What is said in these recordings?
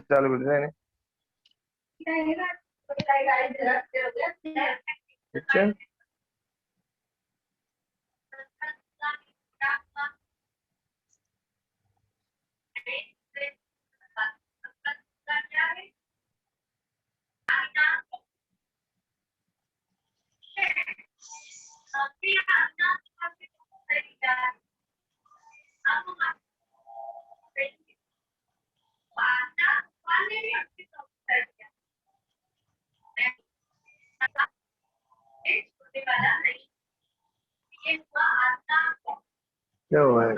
चालू कर देना अच्छा क्या हुआ है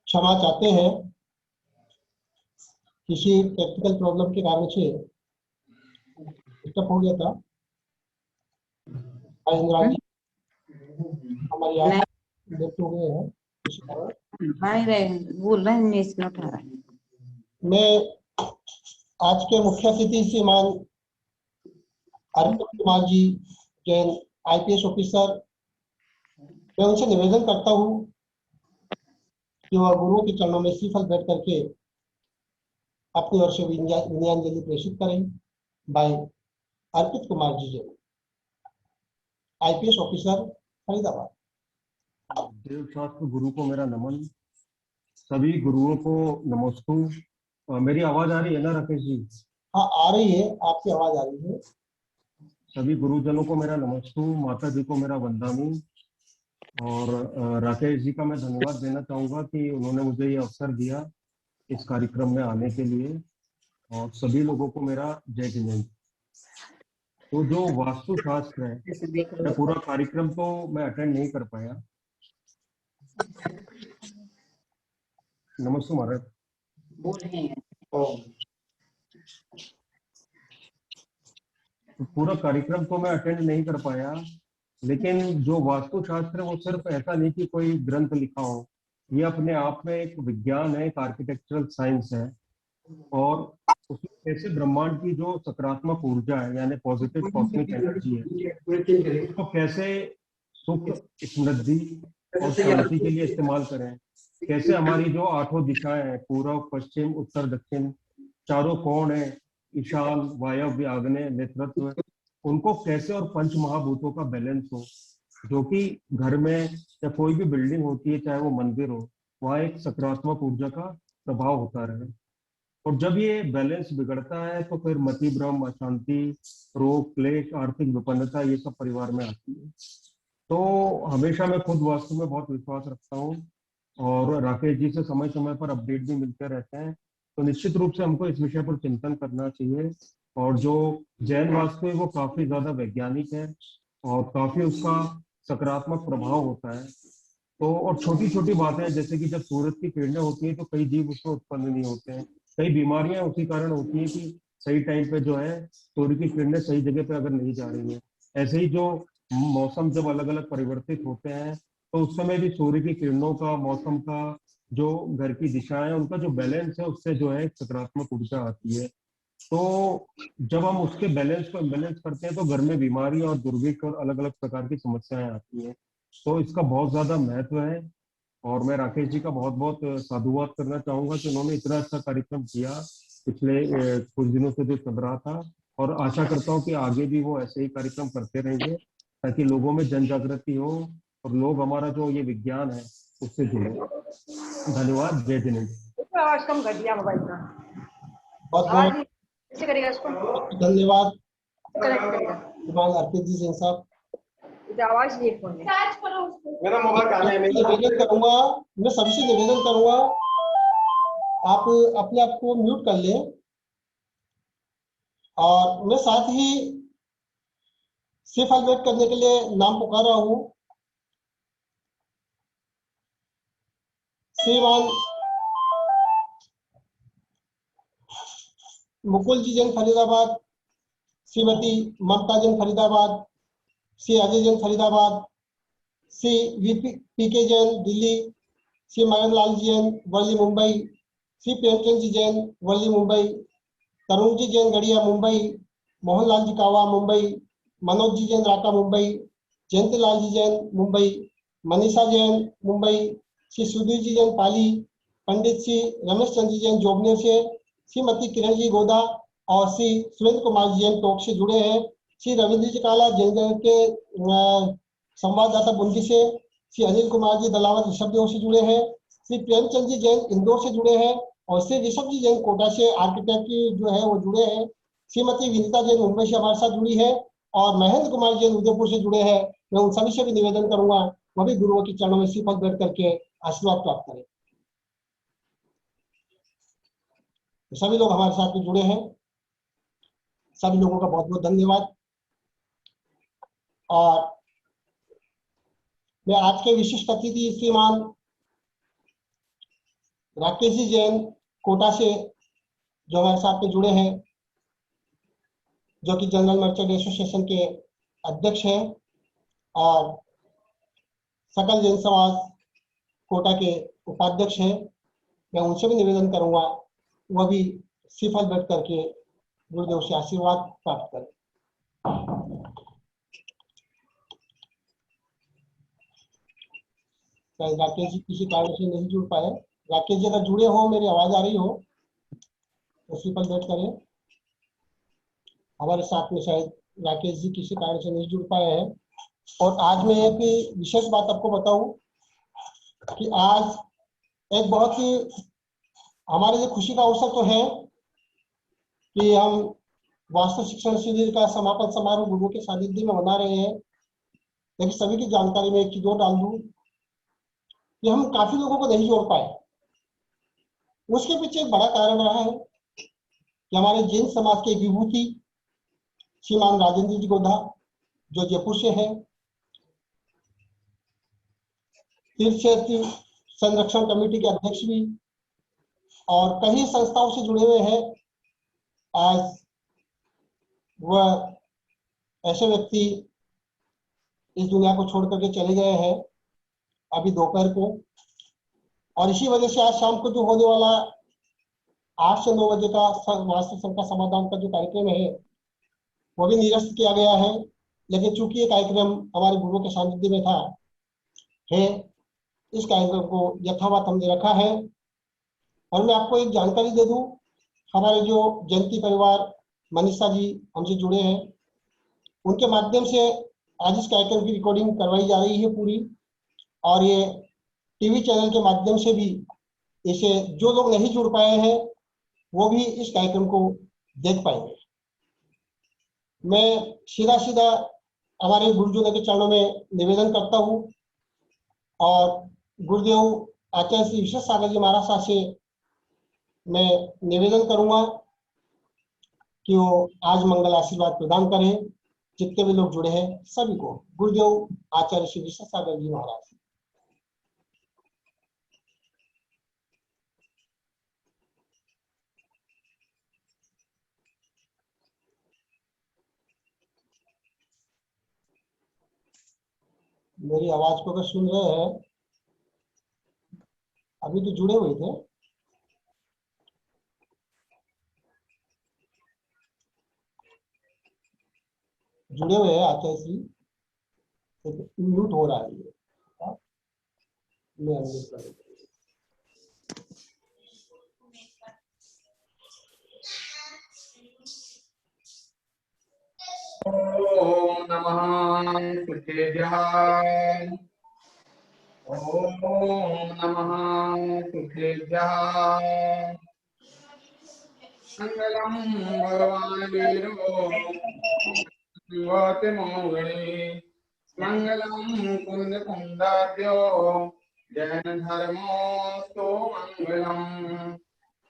क्षमा चाहते हैं, किसी टेक्निकल प्रॉब्लम के कारण से डिस्टर्ब हो गया था। इंदिरा जी हमारे यहाँ लेफ्ट हो गए हैं, इसी कारण बोल रहे हैं। मैं आज के मुख्य अतिथि श्रीमान अर्पित कुमार जी जैन IPS ऑफिसर, मैं उनसे निवेदन करता हूँ कि वह गुरुओं के चरणों में श्रीफल बैठ करके अपनी ओर से विनयाञ्जलि प्रेषित करें। बाय अर्पित कुमार जी जैन, IPS ऑफिसर, फरीदाबाद। देवशास्त्र गुरु को मेरा नमन, सभी गुरुओं को नमस्ते। मेरी आवाज आ रही है ना राकेश जी? हाँ आ रही है, आपकी आवाज आ रही है। सभी गुरुजनों को मेरा नमस्ते, माता जी को मेरा वंदना। और राकेश जी का मैं धन्यवाद देना चाहूंगा कि उन्होंने मुझे ये अवसर दिया इस कार्यक्रम में आने के लिए, और सभी लोगों को मेरा जय जिनेन्द्र। तो जो वास्तुशास्त्र है, मैं पूरा कार्यक्रम तो मैं अटेंड नहीं कर पाया। नमस्ते महाराज। तो पूरा कार्यक्रम तो मैं अटेंड नहीं कर पाया, लेकिन जो वास्तुशास्त्र है वो सिर्फ ऐसा नहीं कि कोई ग्रंथ लिखा हो, ये अपने आप में एक विज्ञान है, एक आर्किटेक्चरल साइंस है। और उसमें कैसे ब्रह्मांड की जो सकारात्मक ऊर्जा है, यानी पॉजिटिव कॉस्मिक एनर्जी है, उसको कैसे सुख, समृद्धि और शांति के लिए इस्तेमाल करें, कैसे हमारी जो 8 दिशाएं हैं, पूर्व, पश्चिम, उत्तर, दक्षिण, चारों कोण है, ईशान, वायव्य, आग्नेय, नेतृत्व, उनको कैसे, और पंच महाभूतों का बैलेंस हो, जो कि घर में या कोई भी बिल्डिंग होती है, चाहे वो मंदिर हो, वहाँ एक सकारात्मक ऊर्जा का प्रभाव होता रहे। और जब ये बैलेंस बिगड़ता है तो फिर मति भ्रम, अशांति, रोग, क्लेश, आर्थिक विपन्नता, ये सब परिवार में आती है। तो हमेशा मैं खुद वास्तु में बहुत विश्वास रखता हूँ, और राकेश जी से समय समय पर अपडेट भी मिलते रहते हैं। तो निश्चित रूप से हमको इस विषय पर चिंतन करना चाहिए। और जो जैन वास्तु है वो काफी ज्यादा वैज्ञानिक है और काफी उसका सकारात्मक प्रभाव होता है। तो और छोटी छोटी बातें जैसे कि जब सूरज की किरणें होती है तो कई जीव उसमें उत्पन्न नहीं होते हैं। कई बीमारियां उसी कारण होती है कि सही टाइम पे जो है सूर्य की किरणें सही जगह पे अगर नहीं जा रही हैं। ऐसे ही जो मौसम जब अलग अलग परिवर्तित होते हैं तो उस समय भी सूर्य की किरणों का, मौसम का, जो घर की दिशा है उनका जो बैलेंस है उससे जो है एक सकारात्मक ऊर्जा आती है। तो जब हम उसके बैलेंस को इम्बैलेंस करते हैं तो घर में बीमारी और दुर्भिक्ष और अलग अलग प्रकार की समस्याएं आती हैं। तो इसका बहुत ज्यादा महत्व है। और मैं राकेश जी का बहुत बहुत साधुवाद करना चाहूंगा कि उन्होंने इतना अच्छा कार्यक्रम किया पिछले कुछ दिनों से जो चल रहा था। और आशा करता हूँ कि आगे भी वो ऐसे ही कार्यक्रम करते रहेंगे ताकि लोगों में जन जागृति हो और लोग हमारा जो ये विज्ञान है उससे जुड़े। धन्यवाद। जय जिनेन्द्र। आवाज कम कर दिया मोबाइल का। बहुत आवाज बहुत नहीं कैसे करेगा इसको? धन्यवाद कनेक्ट करेगा श्रीमान अर्पित जी जैन साहब। इधर आवाज नहीं फोन में। मेरा मोबाइल कहाँ है? निवेदन करूंगा, मैं सभी से निवेदन करूंगा, आप अपने आप को म्यूट कर लें। और मैं साथ ही सिर्फ वेट करने के लिए नाम पुकार रहा हूं। श्रीमान मुकुल जी जैन फरीदाबाद, श्रीमती ममता जैन फरीदाबाद, श्री अजय जैन फरीदाबाद, श्री पीके जैन दिल्ली, श्री मयन लाल जी जैन वर्ली मुंबई, श्री प्रेमचंद जी जैन वर्ली मुंबई, तरुण जी जैन गढ़िया मुंबई, मोहनलाल जी कावा मुंबई, मनोज जी जैन राका मुंबई, जयंतलाल जी जैन मुंबई, मनीषा जैन मुंबई, श्री सुधीर जी जैन पाली, पंडित श्री रमेश चंद्र जी जैन जोबनेर से, श्रीमती किरण जी गोदा और श्री सुरेंद्र कुमार जी जैन टोक से जुड़े हैं। श्री रविंद्र जी काला जैन के संवाददाता बूंदी से, श्री अनिल कुमार जी दलावत ऋषभ से जुड़े हैं। श्री प्रेमचंद जी जैन इंदौर से जुड़े हैं और श्री ऋषभ जी जैन कोटा से आर्किटेक्ट जो है वो जुड़े हैं। श्रीमती विनीता जैन मुंबई से हमारे साथ जुड़ी है और महेंद्र कुमार जैन उदयपुर से जुड़े हैं। मैं उन सभी से भी निवेदन करूंगा वह भी गुरुओं के चरणों में सिर बैठ करके आशीर्वाद प्राप्त करें। तो सभी लोग हमारे साथ में जुड़े हैं, सभी लोगों का बहुत बहुत धन्यवाद। और मैं आज के विशिष्ट अतिथि श्रीमान राकेश जी जैन कोटा से जो हमारे साथ में जुड़े हैं, जो कि जनरल मर्चेंट एसोसिएशन के अध्यक्ष हैं और सकल जैन समाज कोटा के उपाध्यक्ष हैं। मैं उनसे भी निवेदन करूंगा वह भी सिफल बैठ करके गुरुदेव से आशीर्वाद प्राप्त करें। राकेश जी किसी कारण से नहीं जुड़ पाए। राकेश जी अगर जुड़े हो, मेरी आवाज आ रही हो तो सिफल बैठ करें। हमारे साथ में शायद राकेश जी किसी कारण से नहीं जुड़ पाए हैं। और आज मैं एक विशेष बात आपको बताऊं कि आज एक बहुत ही हमारे लिए खुशी का अवसर तो है कि हम वास्तु शिक्षण शिविर का समापन समारोह गुरुओं के सानिध्य में मना रहे हैं। लेकिन सभी की जानकारी में एक चीज और डाल दूं कि हम काफी लोगों को नहीं जोड़ पाए। उसके पीछे एक बड़ा कारण रहा है कि हमारे जैन समाज के विभूति श्रीमान राजेंद्र जी गोधा जो जयपुर से है, तीर्थ क्षेत्र संरक्षण कमेटी के अध्यक्ष भी और कई संस्थाओं से जुड़े हुए हैं। आज वह ऐसे व्यक्ति इस दुनिया को छोड़ करके चले गए हैं अभी दोपहर को। और इसी वजह से आज शाम को जो होने वाला 8 से 9 बजे का वास्तु संघ का समाधान का जो कार्यक्रम है वो भी निरस्त किया गया है। लेकिन चूंकि ये कार्यक्रम हमारे गुरुओं के सानिध्य में था है, इस कार्यक्रम को यथावत हमने रखा है। और मैं आपको एक जानकारी दे दूं, हमारे जो जयंती परिवार मनीषा जी हमसे जुड़े हैं, उनके माध्यम से आज इस कार्यक्रम की रिकॉर्डिंग करवाई जा रही है पूरी। और ये टीवी चैनल के माध्यम से भी इसे जो लोग नहीं जुड़ पाए हैं वो भी इस कार्यक्रम को देख पाएंगे। मैं सीधा सीधा हमारे गुरुजनों के चरणों में निवेदन करता हूँ और गुरुदेव आचार्य श्री विश्वेश सागर जी महाराज से मैं निवेदन करूंगा कि वो आज मंगल आशीर्वाद प्रदान करें जितने भी लोग जुड़े हैं सभी को। गुरुदेव आचार्य श्री विश्वेश सागर जी महाराज। मेरी आवाज को अगर सुन रहे हैं, अभी तो जुड़े हुए थे। जुड़े हुए हैं आचार्य श्री, म्यूट हो रहा है ये। मैं अनम्यूट कर देता हूं। ओम नमः सुखेभ्यः। ओम नमः सुखेभ्यः। मंगलम भगवान वीरो मोगणे मंगलम कुंद कुंदाद्यो जैन धर्मोस्तु मंगलम।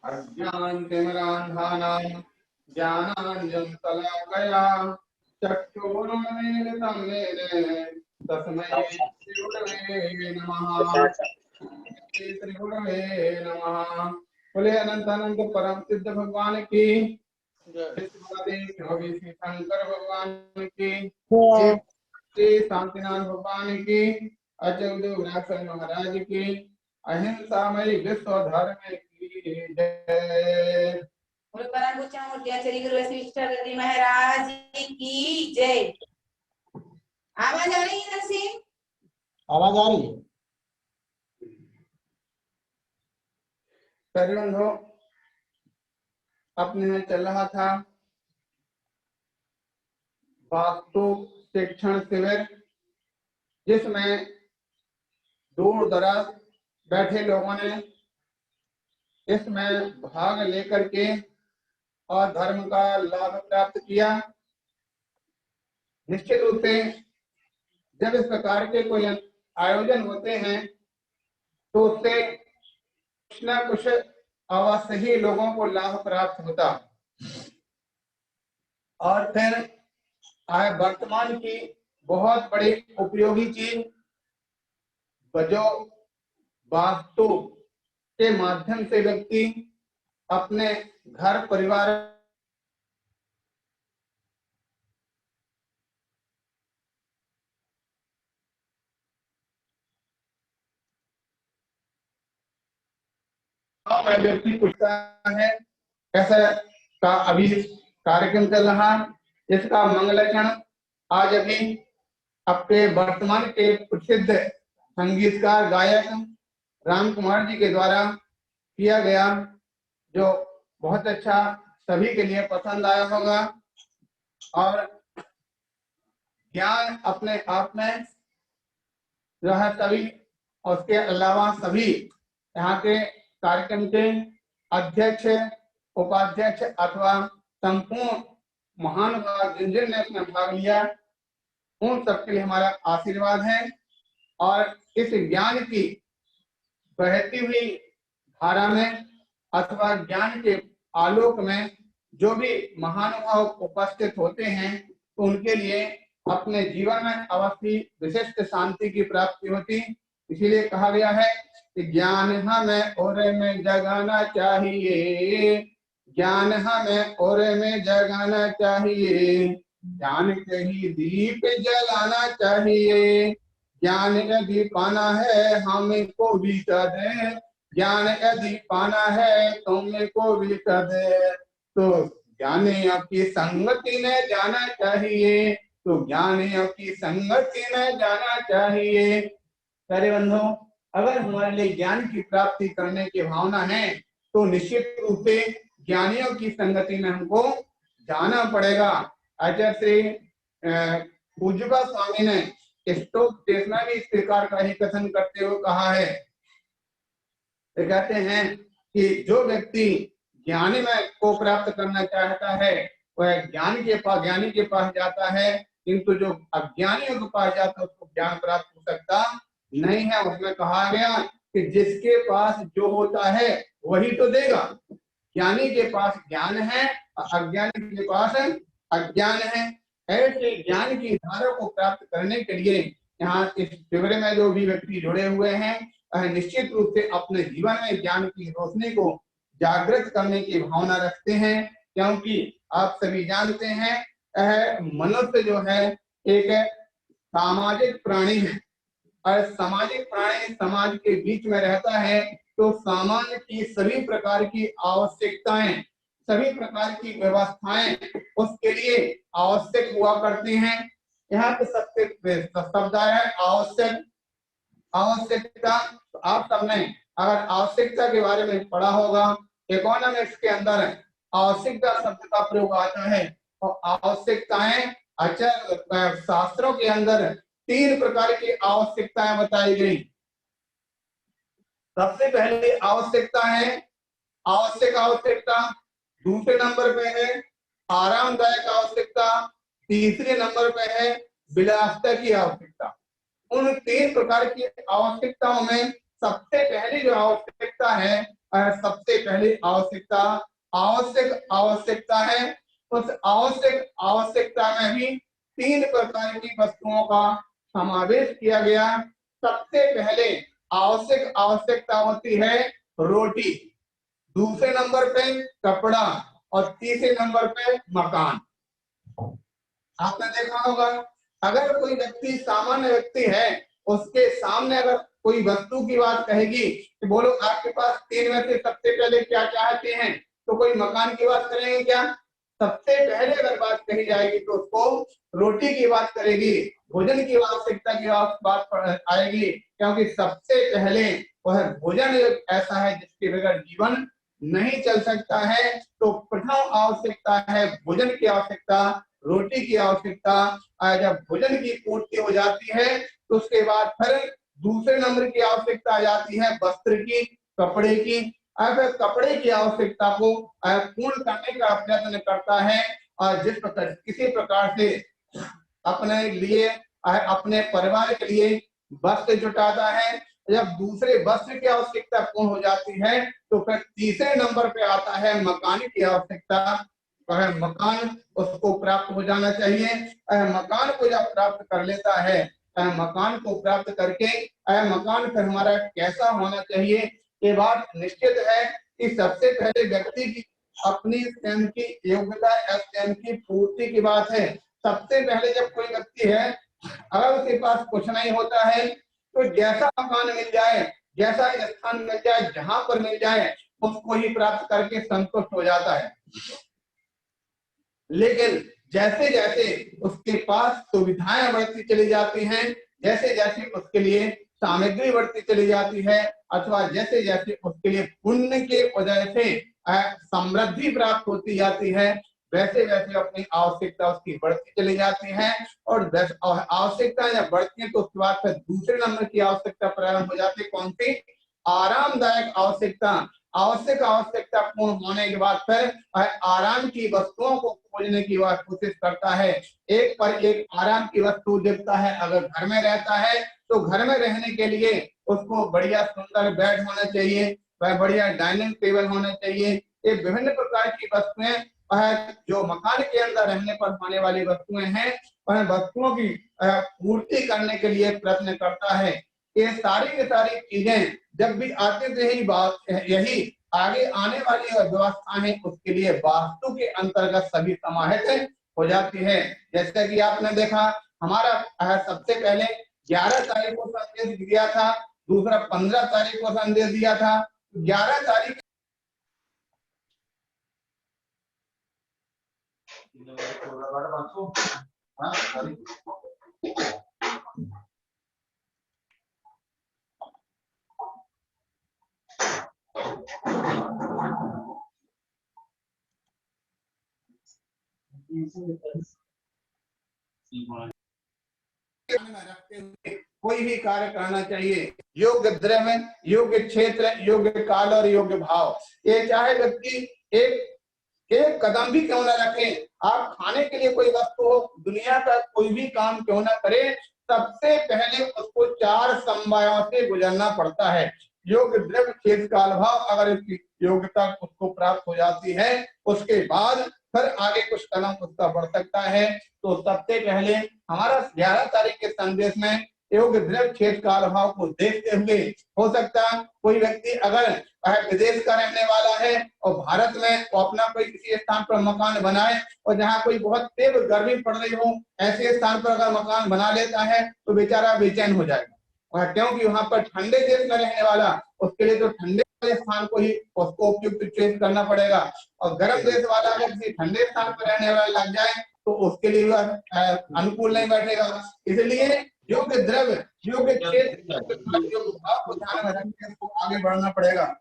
अज्ञानतिमिरान्धानां ज्ञानाञ्जनशलाकया चक्षुरुन्मीलितं येन तस्मै श्रीगुरवे नमः। श्रीगुरवे नमः। बोले अनंत अनंत परम सिद्ध भगवान की जय। श्री शंकर भगवान की जय। श्री शांतिनाथ भगवान की अजय विनायक महाराज की अहिंसामयी विश्व धर्म की जय। परम श्री गुरु वशिष्ठ जी महाराज की जय। आवाज आ रही है नरसिंह? आवाज आ रही है? बंधु, अपने यहाँ चल रहा था वास्तु शिक्षण शिविर, जिसमें दूर दराज बैठे लोगों ने इसमें भाग लेकर के और धर्म का लाभ प्राप्त किया। निश्चित रूप से जब इस प्रकार के कोई आयोजन होते हैं तो उससे कुछ न कुछ अवश्य ही लोगों को लाभ प्राप्त होता। और फिर वर्तमान की बहुत बड़ी उपयोगी चीज जो वास्तु के माध्यम से व्यक्ति अपने घर परिवार व्यक्ति पूछता है ऐसा का अभी कार्यक्रम चल रहा, इसका मंगलाचरण आज अभी आपके वर्तमान के प्रसिद्ध संगीतकार गायक राम कुमार जी के द्वारा किया गया, जो बहुत अच्छा सभी के लिए पसंद आया होगा। और ज्ञान अपने आप में जो है सभी, और उसके अलावा सभी यहाँ के कार्यक्रम के अध्यक्ष, उपाध्यक्ष अथवा संपूर्ण महानुभाव जिन जिन ने अपना भाग लिया, उन सबके लिए हमारा आशीर्वाद है। और इस ज्ञान की बहती हुई धारा में अथवा ज्ञान के आलोक में जो भी महानुभाव उपस्थित होते हैं तो उनके लिए अपने जीवन में अवश्य विशिष्ट शांति की प्राप्ति होती। इसीलिए कहा गया है कि ज्ञान हमें और में जगाना चाहिए, ज्ञान हमें और में जगाना चाहिए, ज्ञान के ही दीप जलाना चाहिए। ज्ञान यदि पाना है हमें को भी दे, ज्ञान यदि पाना है तुम्हें को भी दे, तो ज्ञानियों की संगति में जाना चाहिए, तो ज्ञानियों की संगति में जाना चाहिए। प्यारे बंधु, अगर हमारे लिए ज्ञान की प्राप्ति करने की भावना है तो निश्चित रूप से ज्ञानियों की संगति में हमको जाना पड़ेगा। आचार्य श्री पूज्यपा स्वामी ने स्टोक देशना भी इस प्रकार का ही कथन करते हुए कहा है। तो कहते हैं कि जो व्यक्ति ज्ञानी में को प्राप्त करना चाहता है वह ज्ञानी के पास जाता है, किंतु जो अज्ञानियों के पास जाता है उसको ज्ञान प्राप्त हो सकता नहीं है। उसमें कहा गया कि जिसके पास जो होता है वही तो देगा। ज्ञानी के पास ज्ञान है, अज्ञानी के पास अज्ञान है। ऐसे ज्ञान की धारा को प्राप्त करने के लिए यहाँ इस शिविर में जो भी व्यक्ति जुड़े हुए हैं निश्चित रूप से अपने जीवन में ज्ञान की रोशनी को जागृत करने की भावना रखते हैं, क्योंकि आप सभी जानते हैं मनुष्य जो है एक सामाजिक प्राणी है और सामाजिक प्राणी समाज के बीच में रहता है, तो सामान्य की सभी प्रकार की आवश्यकताएं, सभी प्रकार की व्यवस्थाएं उसके लिए आवश्यक हुआ करती हैं। यहाँ पे सबसे शब्द आया है आवश्यक, आवश्यकता। तो आप सबने अगर आवश्यकता के बारे में पढ़ा होगा, इकोनॉमिक्स के अंदर आवश्यकता शब्द का प्रयोग आता है और आवश्यकताएं अचर शास्त्रों के अंदर 3 प्रकार की आवश्यकताएं बताई गई। सबसे पहली आवश्यकता है आवश्यक आवश्यकता, दूसरे नंबर पे है आरामदायक आवश्यकता, तीसरे नंबर पे है विलासिता की आवश्यकता। उन 3 प्रकार की आवश्यकताओं में सबसे पहली जो आवश्यकता है सबसे पहली आवश्यकता आवश्यक आवश्यकता है। उस आवश्यक आवश्यकता में भी 3 प्रकार की वस्तुओं का समावेश किया गया। सबसे पहले आवश्यक आवश्यकता होती है रोटी, दूसरे नंबर पे कपड़ा और तीसरे नंबर पे मकान। आपने देखा होगा अगर कोई व्यक्ति सामान्य व्यक्ति है, उसके सामने अगर कोई वस्तु की बात कहेगी कि बोलो आपके पास 3 में से सबसे पहले क्या चाहते हैं, तो कोई मकान की बात करेंगे क्या? सबसे पहले अगर बात कही जाएगी तो उसको रोटी की बात करेगी, भोजन की आवश्यकता की बात आएगी, क्योंकि सबसे पहले वह भोजन ऐसा है जिसके बगैर जीवन नहीं चल सकता है। तो प्रथम आवश्यकता है भोजन की आवश्यकता, रोटी की आवश्यकता। जब भोजन की पूर्ति हो जाती है तो उसके बाद फिर दूसरे नंबर की आवश्यकता आ जाती है वस्त्र की, कपड़े की। अब कपड़े की आवश्यकता को पूर्ण करने का प्रयत्न करता है और जिस प्रकार किसी प्रकार से अपने लिए अपने परिवार के लिए वस्त्र जुटाता है। जब दूसरे वस्त्र की आवश्यकता पूर्ण हो जाती है तो फिर तीसरे नंबर पे आता है मकान की आवश्यकता। मकान उसको प्राप्त हो जाना चाहिए। मकान को जब प्राप्त कर लेता है, मकान को प्राप्त करके मकान फिर हमारा कैसा होना चाहिए, ये बात निश्चित है कि सबसे पहले व्यक्ति की अपनी स्वयं की योग्यता स्वयं की पूर्ति की बात है। सबसे पहले जब कोई व्यक्ति है अगर उसके पास कुछ नहीं होता है तो जैसा मकान मिल जाए, जैसा स्थान मिल जाए, जहां पर मिल जाए उसको ही प्राप्त करके संतुष्ट हो जाता है। लेकिन जैसे जैसे उसके पास सुविधाएं बढ़ती चली जाती हैं, जैसे जैसे उसके लिए सामग्री बढ़ती चली जाती है, अथवा जैसे जैसे उसके लिए पुण्य के वजह से समृद्धि प्राप्त होती जाती है, वैसे वैसे अपनी आवश्यकता उसकी बढ़ती चली जाती है। और आवश्यकता जब बढ़ती है तो उसके बाद फिर दूसरे नंबर की आवश्यकता प्रारंभ हो जाती है। कौन सी? आरामदायक आवश्यकता। आवश्यक आवश्यकता पूर्ण होने के बाद फिर आराम की वस्तुओं को खोजने की वह कोशिश करता है। एक पर एक आराम की वस्तु देखता है। अगर घर में रहता है तो घर में रहने के लिए उसको बढ़िया सुंदर बेड होना चाहिए, वह बढ़िया डाइनिंग टेबल होना चाहिए। ये विभिन्न प्रकार की वस्तुएं जो मकान के अंदर रहने पर होने वाली वस्तुएं हैं, वह वस्तुओं की पूर्ति करने के लिए प्रयत्न करता है। ये सारी की सारी चीजें जब भी आते थे यही आगे आने वाली व्यवस्थाएं उसके लिए वास्तु के अंतर्गत सभी समाहित हो जाती है। जैसे कि आपने देखा हमारा सबसे पहले 11 तारीख को संदेश दिया था, दूसरा 15 तारीख को संदेश दिया था। 11 तारीख कोई भी कार्य करना चाहिए। योग्य द्रव्य, योग्य क्षेत्र, योग्य काल और योग्य भाव। ये चाहे व्यक्ति एक कदम भी क्यों ना रखे, आप खाने के लिए कोई वस्तु हो, दुनिया का कोई भी काम क्यों ना करे, सबसे पहले उसको 4 समवायों से गुजरना पड़ता है। योग द्रव्य खेत काल भाव अगर इसकी योग्यता उसको प्राप्त हो जाती है, उसके बाद फिर आगे कुछ कदम उसका बढ़ सकता है। तो सबसे पहले हमारा 11 तारीख के संदेश में योग द्रव्य खेत काल भाव को देखते हुए, हो सकता कोई व्यक्ति अगर विदेश का रहने वाला है और भारत में वो अपना कोई किसी स्थान पर मकान बनाए और जहाँ कोई बहुत तेज गर्मी पड़ रही हो, ऐसे स्थान पर अगर मकान बना लेता है तो बेचारा बेचैन हो जाएगा। और क्योंकि वहां पर ठंडे देश में रहने वाला, उसके लिए तो ठंडे वाले स्थान को ही उसको उपयुक्त चॉइस करना पड़ेगा। और गर्म देश वाला अगर किसी ठंडे स्थान पर रहने वाला लग जाए तो उसके लिए अनुकूल नहीं बैठेगा। इसलिए योग द्रव्य योग भाव को ध्यान में रखकर इसको आगे बढ़ना पड़ेगा।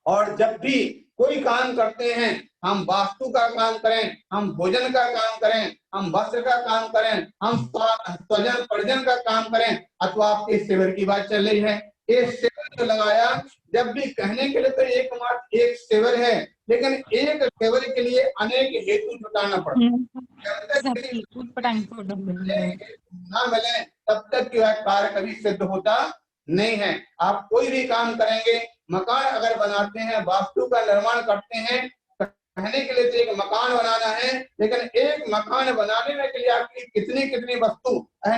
और जब भी कोई काम करते हैं, हम वास्तु का काम करें, हम भोजन का काम करें, हम वस्त्र का काम करें, हम स्वजन परिजन का काम करें, अथवा आपके सेवर की बात चल रही है, ये सेवर जो लगाया, जब भी कहने के लिए तो एकमात्र एक सेवर है, लेकिन एक सेवर के लिए अनेक हेतु जुटाना पड़ता है। ना मिले तब तक जो है कार्य कभी सिद्ध होता नहीं है। आप कोई भी काम करेंगे, मकान अगर बनाते हैं, वास्तु का निर्माण करते हैं, कहने के लिए तो एक मकान बनाना है, लेकिन एक मकान बनाने में के लिए आपकी कितनी कितनी वस्तु,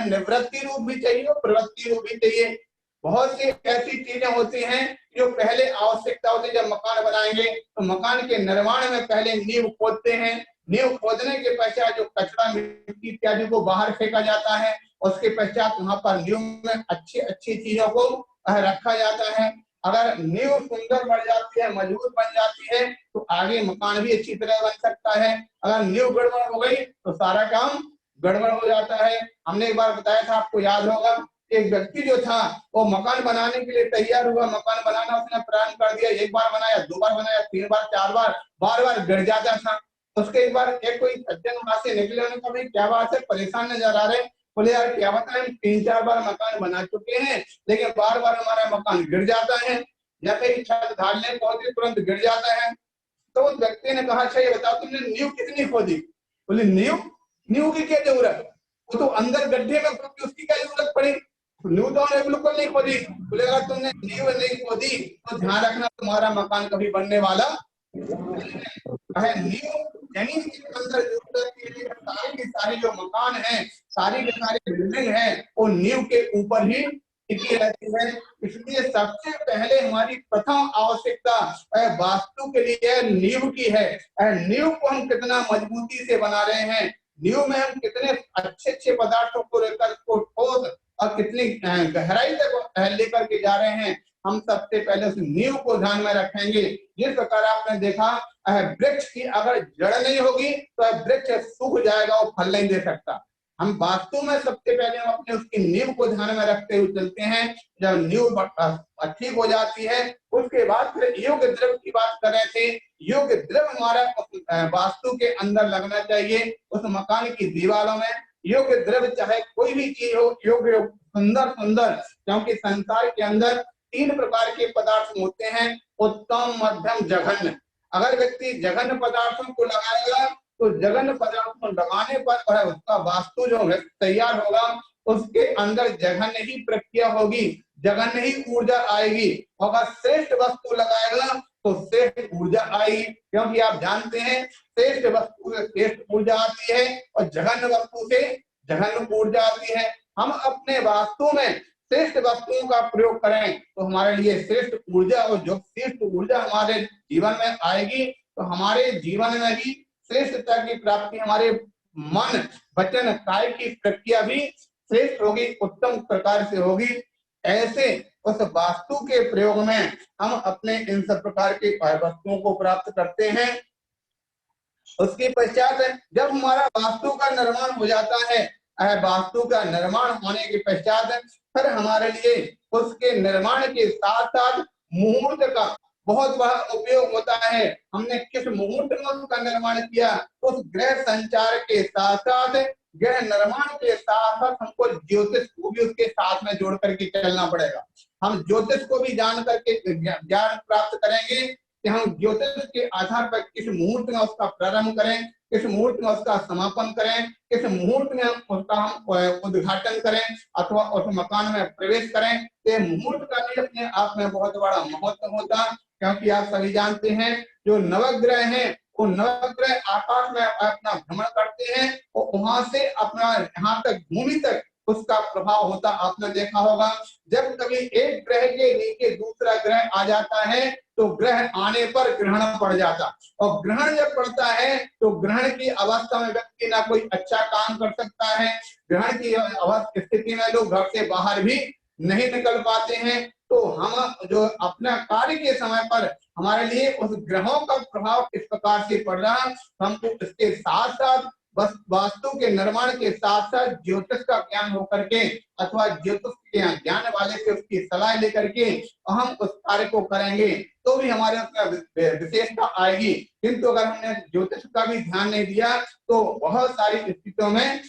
निवृत्ति रूप भी चाहिए और प्रवृत्ति रूप भी चाहिए। बहुत सी ऐसी चीजें होती हैं जो पहले आवश्यकता होती है। जब मकान बनाएंगे तो मकान के निर्माण में पहले नींव खोदते हैं, नींव खोदने के पश्चात जो कचरा मिट्टी इत्यादि को बाहर फेंका जाता है, उसके पश्चात वहां पर नींव में अच्छी अच्छी चीजों को रखा जाता है। अगर नींव सुंदर बढ़ जाती है, मजबूत बन जाती है, तो आगे मकान भी अच्छी तरह बन सकता है। अगर नींव गड़बड़ हो गई तो सारा काम गड़बड़ हो जाता है। हमने एक बार बताया था, आपको याद होगा, एक व्यक्ति जो था वो मकान बनाने के लिए तैयार हुआ, मकान बनाना उसने प्रारंभ कर दिया। एक बार बनाया, 2 बार बनाया, 3 बार, 4 बार, बार गिर जाता था। उसके एक बार एक कोई सज्जन वहां से निकले, उन्होंने कहा भाई क्या बात है, परेशान नजर आ रहे। बोले यार क्या बताएं, 3-4 बार मकान बना चुके हैं, लेकिन बार हमारा मकान गिर जाता है, या कहीं छत ढालने पहुंचे तुरंत गिर जाता है। तो उस व्यक्ति ने कहा, अच्छा ये बताओ तुमने नींव कितनी खोदी? बोले नींव की क्या जरूरत, वो तो अंदर गड्ढे में खोदी, उसकी क्या जरूरत पड़ी? नींव तो बिल्कुल नहीं खोदी। बोले अगर तुमने नींव नहीं खोदी तो ध्यान रखना तुम्हारा मकान कभी बनने वाला है। नींव यानी अंदर जरूरत के लिए सारी की सारी जो मकान है, सारी की सारी बिल्डिंग है, वो नींव के ऊपर ही टिकी रहती है। इसलिए सबसे पहले हमारी प्रथम आवश्यकता वास्तु के लिए नींव की है। नींव को हम कितना मजबूती से बना रहे हैं, नींव में हम कितने अच्छे अच्छे पदार्थों को लेकर उसको ठोस और कितनी गहराई तक लेकर के जा रहे हैं, हम सबसे पहले उस नींव को ध्यान में रखेंगे। जिस प्रकार आपने देखा, वृक्ष की अगर जड़ नहीं होगी तो वृक्ष सूख जाएगा, वो फल नहीं दे सकता। हम वास्तु में सबसे पहले हम अपने उसकी नींव को ध्यान में रखते हुए चलते हैं। जब नींव ठीक हो जाती है, उसके बाद फिर योग द्रव्य की बात कर रहे थे। योग द्रव्य हमारा वास्तु के अंदर लगना चाहिए, उस मकान की दीवारों में। योग द्रव्य चाहे कोई भी चीज हो, योग सुंदर सुंदर, क्योंकि संसार के अंदर 3 प्रकार के पदार्थ होते हैं, उत्तम, मध्यम, जघन्य। अगर व्यक्ति जघन्य पदार्थों को लगाएगा तो जघन्य पदार्थ को लगाने पर उसका वास्तु जो है तैयार होगा, उसके अंदर जघन्य ही प्रक्रिया होगी, जघन्य ही ऊर्जा आएगी। अगर श्रेष्ठ वस्तु लगाएगा तो श्रेष्ठ ऊर्जा आएगी, क्योंकि आप जानते हैं श्रेष्ठ वस्तु से श्रेष्ठ ऊर्जा आती है और जघन्य वस्तु से जघन्य ऊर्जा आती है। हम अपने वास्तु में श्रेष्ठ वस्तुओं का प्रयोग करें तो हमारे लिए श्रेष्ठ ऊर्जा, और जो श्रेष्ठ ऊर्जा हमारे जीवन में आएगी तो हमारे जीवन में भी श्रेष्ठता की प्राप्ति, हमारे मन, वचन, काय की प्रक्रिया भी श्रेष्ठ होगी, उत्तम प्रकार से होगी। ऐसे उस वास्तु के प्रयोग में हम अपने इन सब प्रकार के वस्तुओं को प्राप्त करते हैं। उसके पश्चात जब हमारा वास्तु का निर्माण हो जाता है, वास्तु का निर्माण होने के पश्चात फिर हमारे लिए उसके निर्माण के साथ साथ मुहूर्त का बहुत बड़ा उपयोग होता है। हमने किस मुहूर्त में उसका निर्माण किया, उस ग्रह संचार के साथ साथ, ग्रह निर्माण के साथ साथ हमको ज्योतिष को भी उसके साथ में जोड़ करके चलना पड़ेगा। हम ज्योतिष को भी जान करके ज्ञान प्राप्त करेंगे कि हम ज्योतिष के आधार पर किस मुहूर्त में उसका प्रारंभ करें, किस मुहूर्त में उसका समापन करें, किस मुहूर्त में उसका हम उद्घाटन करें अथवा उस मकान में प्रवेश करें। तो मुहूर्त का भी अपने आप में बहुत बड़ा महत्व होता, क्योंकि आप सभी जानते हैं जो नवग्रह हैं वो नवग्रह आकाश में अपना भ्रमण करते हैं और वहां से अपना यहाँ तक भूमि तक उसका प्रभाव होता। आपने देखा होगा जब कभी एक ग्रह के नीचे दूसरा ग्रह आ जाता है तो ग्रह आने पर ग्रहण पड़ जाता, और ग्रहण जब पड़ता है तो ग्रहण की अवस्था में व्यक्ति ना कोई अच्छा काम कर सकता है, ग्रहण की स्थिति में लोग घर से बाहर भी नहीं निकल पाते हैं। तो हम जो अपना कार्य के समय पर हमारे लिए उस ग्रहों का प्रभाव किस प्रकार से पड़ रहा है, हमको इसके साथ साथ बस वास्तु के निर्माण के साथ साथ ज्योतिष का ज्ञान होकर के अथवा ज्योतिष के ज्ञान वाले से उसकी सलाह लेकर के हम उस कार्य को करेंगे तो भी हमारे उसमें विशेषता आएगी। किंतु अगर हमने ज्योतिष का भी ध्यान नहीं दिया तो बहुत सारी स्थितियों में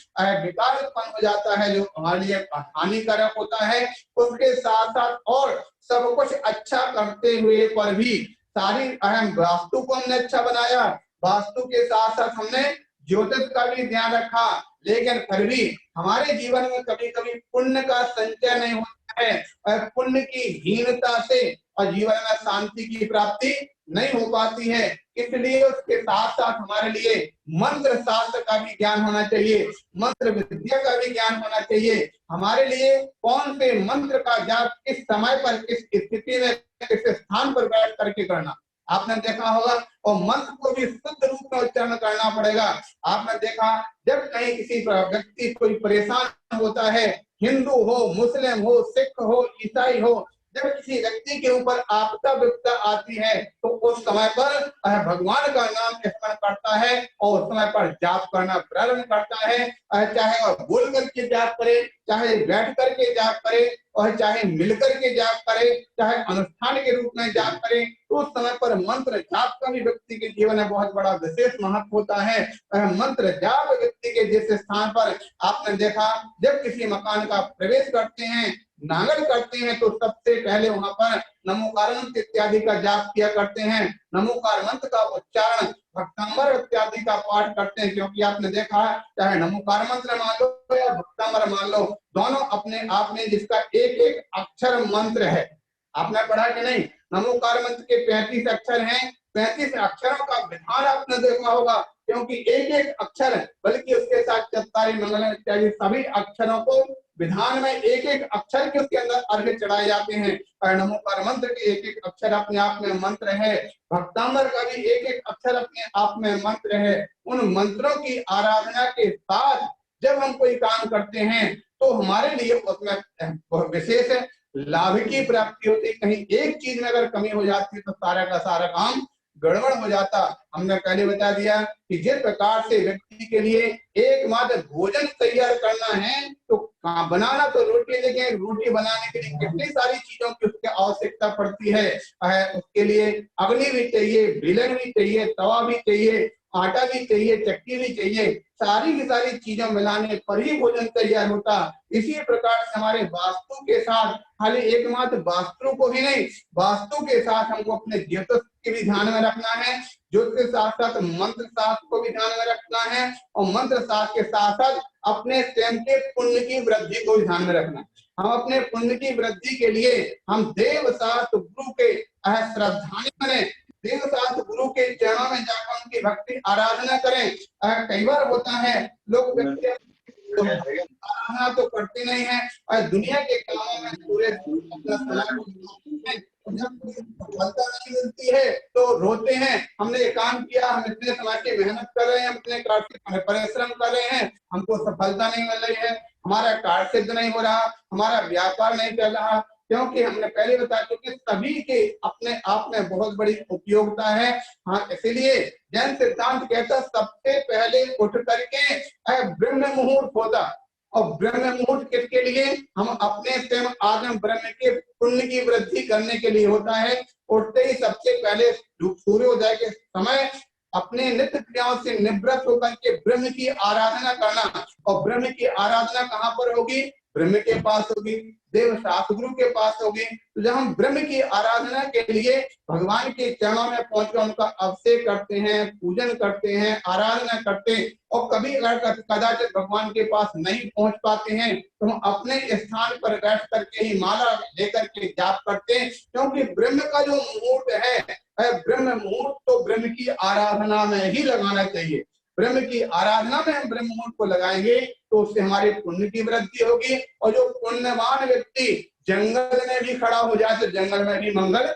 विकार उत्पन्न हो जाता है जो हमारे लिए हानिकारक होता है। उसके साथ साथ और सब कुछ अच्छा करते हुए पर भी सारी अहम वास्तु को हमने अच्छा बनाया, वास्तु के साथ साथ हमने ज्योतिष का भी ध्यान रखा, लेकिन फिर भी हमारे जीवन में कभी कभी पुण्य का संचय नहीं होता है और पुण्य की हीनता से और जीवन में शांति की प्राप्ति नहीं हो पाती है। इसलिए उसके साथ साथ हमारे लिए मंत्र शास्त्र का भी ज्ञान होना चाहिए, मंत्र विद्या का भी ज्ञान होना चाहिए। हमारे लिए कौन से मंत्र का जाप किस समय पर किस स्थिति में किस स्थान पर बैठ करके करना आपने देखा होगा, और मंत्र को भी शुद्ध रूप में उच्चारण करना पड़ेगा। आपने देखा जब कहीं किसी व्यक्ति कोई परेशान होता है, हिंदू हो, मुस्लिम हो, सिख हो, ईसाई हो, जब किसी व्यक्ति के ऊपर आपदा विपदा आती है तो उस समय पर भगवान का नाम स्मरण करता है और उस समय पर जाप करना प्रारंभ करता है। चाहे वह बोल करके जाप करे, चाहे बैठ करके जाप करे और चाहे मिल करके जाप करे, चाहे अनुष्ठान के रूप में जाप करे, तो उस समय पर मंत्र जाप का भी व्यक्ति के जीवन में बहुत बड़ा विशेष महत्व होता है। मंत्र जाप व्यक्ति के जैसे स्थान पर आपने देखा जब किसी मकान का प्रवेश करते हैं, नांगल करते हैं, तो सबसे पहले वहां पर नमोकार मंत्र इत्यादि का जाप किया करते हैं। नमोकार मंत्र का उच्चारण भक्तांबर इत्यादि का पाठ करते हैं, क्योंकि आपने देखा चाहे नमोकार मंत्र मान लो या भक्तांबर मान लो, दोनों अपने आप में जिसका एक एक अक्षर मंत्र है। आपने पढ़ा कि नहीं, नमोकार मंत्र के 35 अक्षर हैं, 35 अक्षरों का विधान आपने देखा होगा, क्योंकि एक एक अक्षर बल्कि उसके साथ चत्तारी मंगलम इत्यादि सभी अक्षरों को विधान में एक एक अक्षर के उसके अंदर अर्घ्य चढ़ाए जाते हैं। और नमोकार मंत्र के एक एक अक्षर अपने आप में मंत्र है, भक्तांबर का भी एक एक अक्षर अपने आप में मंत्र है। उन मंत्रों की आराधना के साथ जब हम कोई काम करते हैं तो हमारे लिए उसमें विशेष लाभ की प्राप्ति होती है। कहीं एक चीज में अगर कमी हो जाती है तो सारा का सारा काम गड़बड़ हो जाता। हमने पहले बता दिया कि जिस प्रकार से व्यक्ति के लिए एकमात्र भोजन तैयार करना है तो बनाना तो रोटी, लेकिन रोटी बनाने के लिए कितनी सारी चीजों की उसकी आवश्यकता पड़ती है। उसके लिए अग्नि भी चाहिए, बेलन भी चाहिए, तवा भी चाहिए, आटा भी चाहिए, चक्की भी चाहिए, सारी की सारी चीजों मिलाने पर ही भोजन तैयार होता। इसी प्रकार से हमारे वास्तु के साथ खाली एकमात्र वास्तु को ही नहीं, वास्तु के साथ हमको अपने ज्योतिष के भी ध्यान में रखना है, ज्योतिष के साथ साथ मंत्र शास्त्र को भी ध्यान में रखना है, और मंत्र शास्त्र के साथ साथ अपने स्वयं के पुण्य की वृद्धि को भी ध्यान में रखना है। हम अपने पुण्य की वृद्धि के लिए हम देव शास्त्र गुरु के श्रद्धालु बने, देव शास्त्र गुरु के चरणों में जाकर उनकी भक्ति आराधना करें। कई बार होता है लोग आराधना तो करते नहीं है और दुनिया के कामों में पूरे जब सफलता नहीं मिलती है तो रोते हैं, हमने ये काम किया, हम इतने समय की मेहनत कर रहे हैं, इतने परिश्रम कर रहे हैं, हमको सफलता नहीं मिल रही है, हमारा कार्य सिद्ध नहीं हो रहा, हमारा व्यापार नहीं चल रहा। क्योंकि हमने पहले बताया क्योंकि सभी के अपने आप में बहुत बड़ी उपयोगिता है। हाँ, इसीलिए जैन सिद्धांत कहता सबसे पहले उठ करके ब्रह्म मुहूर्त होता, और ब्रह्म मुहूर्त किसके लिए, हम अपने स्वयं आदम ब्रह्म के पुण्य की वृद्धि करने के लिए होता है। उठते ही सबसे पहले सूर्योदय के समय अपने नित्य क्रियाओं से निवृत्त होकर के ब्रह्म की आराधना करना, और ब्रह्म की आराधना कहाँ पर होगी, ब्रह्म के पास होगी, देव शास्त्रगुरु के पास होगी। तो जब हम ब्रह्म की आराधना के लिए भगवान के चरणों में पहुंचकर उनका अभिषेक करते हैं, पूजन करते हैं, आराधना करते हैं, और कभी अगर कदाचित भगवान के पास नहीं पहुंच पाते हैं तो हम अपने स्थान पर बैठ करके ही माला लेकर के जाप करते हैं, क्योंकि ब्रह्म का जो मुहूर्त है, ब्रह्म मुहूर्त तो ब्रह्म की आराधना में ही लगाना चाहिए। ब्रह्म की आराधना में हम ब्रह्म मुहूर्त को लगाएंगे तो उससे हमारे पुण्य की वृद्धि होगी। और जो पुण्यवान व्यक्ति जंगल में भी खड़ा हो जाए तो जंगल में भी मंगल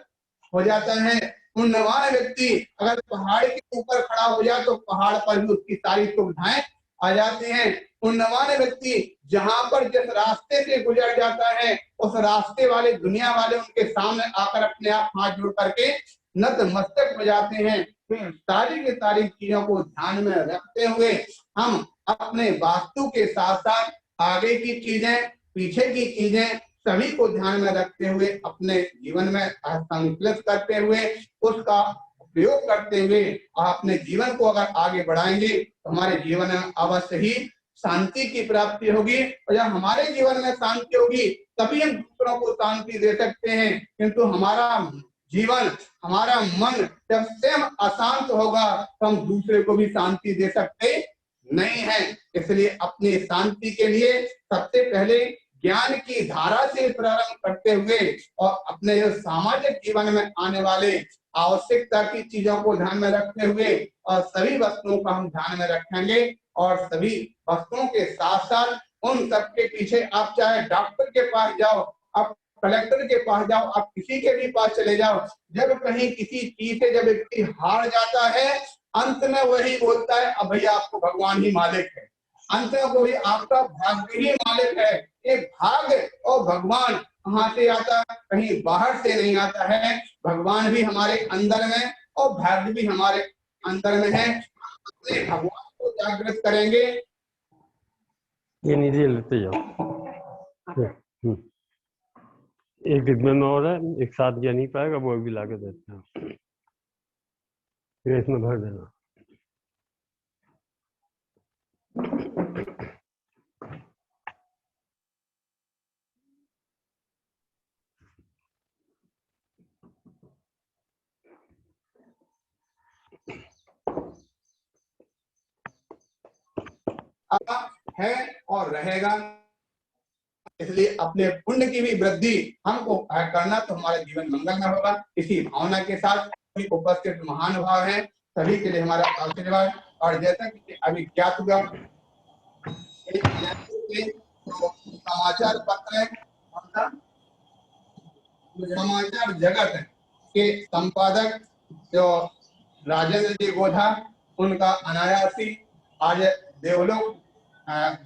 हो जाता है। पुण्यवान व्यक्ति अगर पहाड़ के ऊपर खड़ा हो जाए तो पहाड़ पर भी उसकी सारी सुविधाएं आ जाती हैं। पुण्यवान व्यक्ति जहां पर जिस रास्ते से गुजर जाता है उस रास्ते वाले दुनिया वाले उनके सामने आकर अपने आप हाथ जोड़ करके नतमस्तक हो जाते हैं। सारी की सारी चीजों को ध्यान में रखते हुए हम अपने वास्तु के साथ साथ आगे की चीजें, पीछे की चीजें सभी को ध्यान में रखते हुए अपने जीवन में संकलित करते हुए उसका प्रयोग करते हुए अपने जीवन को अगर आगे बढ़ाएंगे तो हमारे जीवन में अवश्य ही शांति की प्राप्ति होगी। और जब हमारे जीवन में शांति होगी तभी हम दूसरों को शांति दे सकते हैं। किंतु हमारा जीवन, हमारा मन जब स्वयं अशांत होगा तो हम दूसरे को भी शांति दे सकते नहीं है। इसलिए अपनी शांति के लिए सबसे पहले ज्ञान की धारा से प्रारंभ करते हुए और अपने सामाजिक जीवन में आने वाले आवश्यकता की चीजों को ध्यान में रखते हुए और सभी वस्तुओं का हम ध्यान में रखेंगे। और सभी वस्तुओं के साथ साथ उन सबके पीछे आप चाहे डॉक्टर के पास जाओ, आप कलेक्टर के पास जाओ, आप किसी के भी पास चले जाओ, जब कहीं किसी चीज से जब व्यक्ति हार जाता है अंत में वही बोलता है अब भैया आपको भगवान ही मालिक है, अंत में वही आपका भाग्य ही मालिक है। ये भाग्य और भगवान कहाँ से आता है? कहीं बाहर से नहीं आता है। भगवान भी हमारे अंदर में और भाग्य भी हमारे अंदर में है। अपने भगवान को जागृत करेंगे। ये नीचे लेते जाओ। एक डिब्बे में और है, एक साथ जा नहीं पाएगा, वो भी लाके देते हैं, फिर इसमें भर देना। है और रहेगा, इसलिए अपने पुण्य की भी वृद्धि हमको करना तो हमारा जीवन मंगल में होगा। इसी भावना के साथ उपस्थित महान भाव है सभी के लिए हमारा आशीर्वाद। और जैसा कि अभी ज्ञात हुआ तो समाचार पत्र समाचार जगत के संपादक जो राजेंद्र जी गोधा, उनका अनायासी आज देवलोक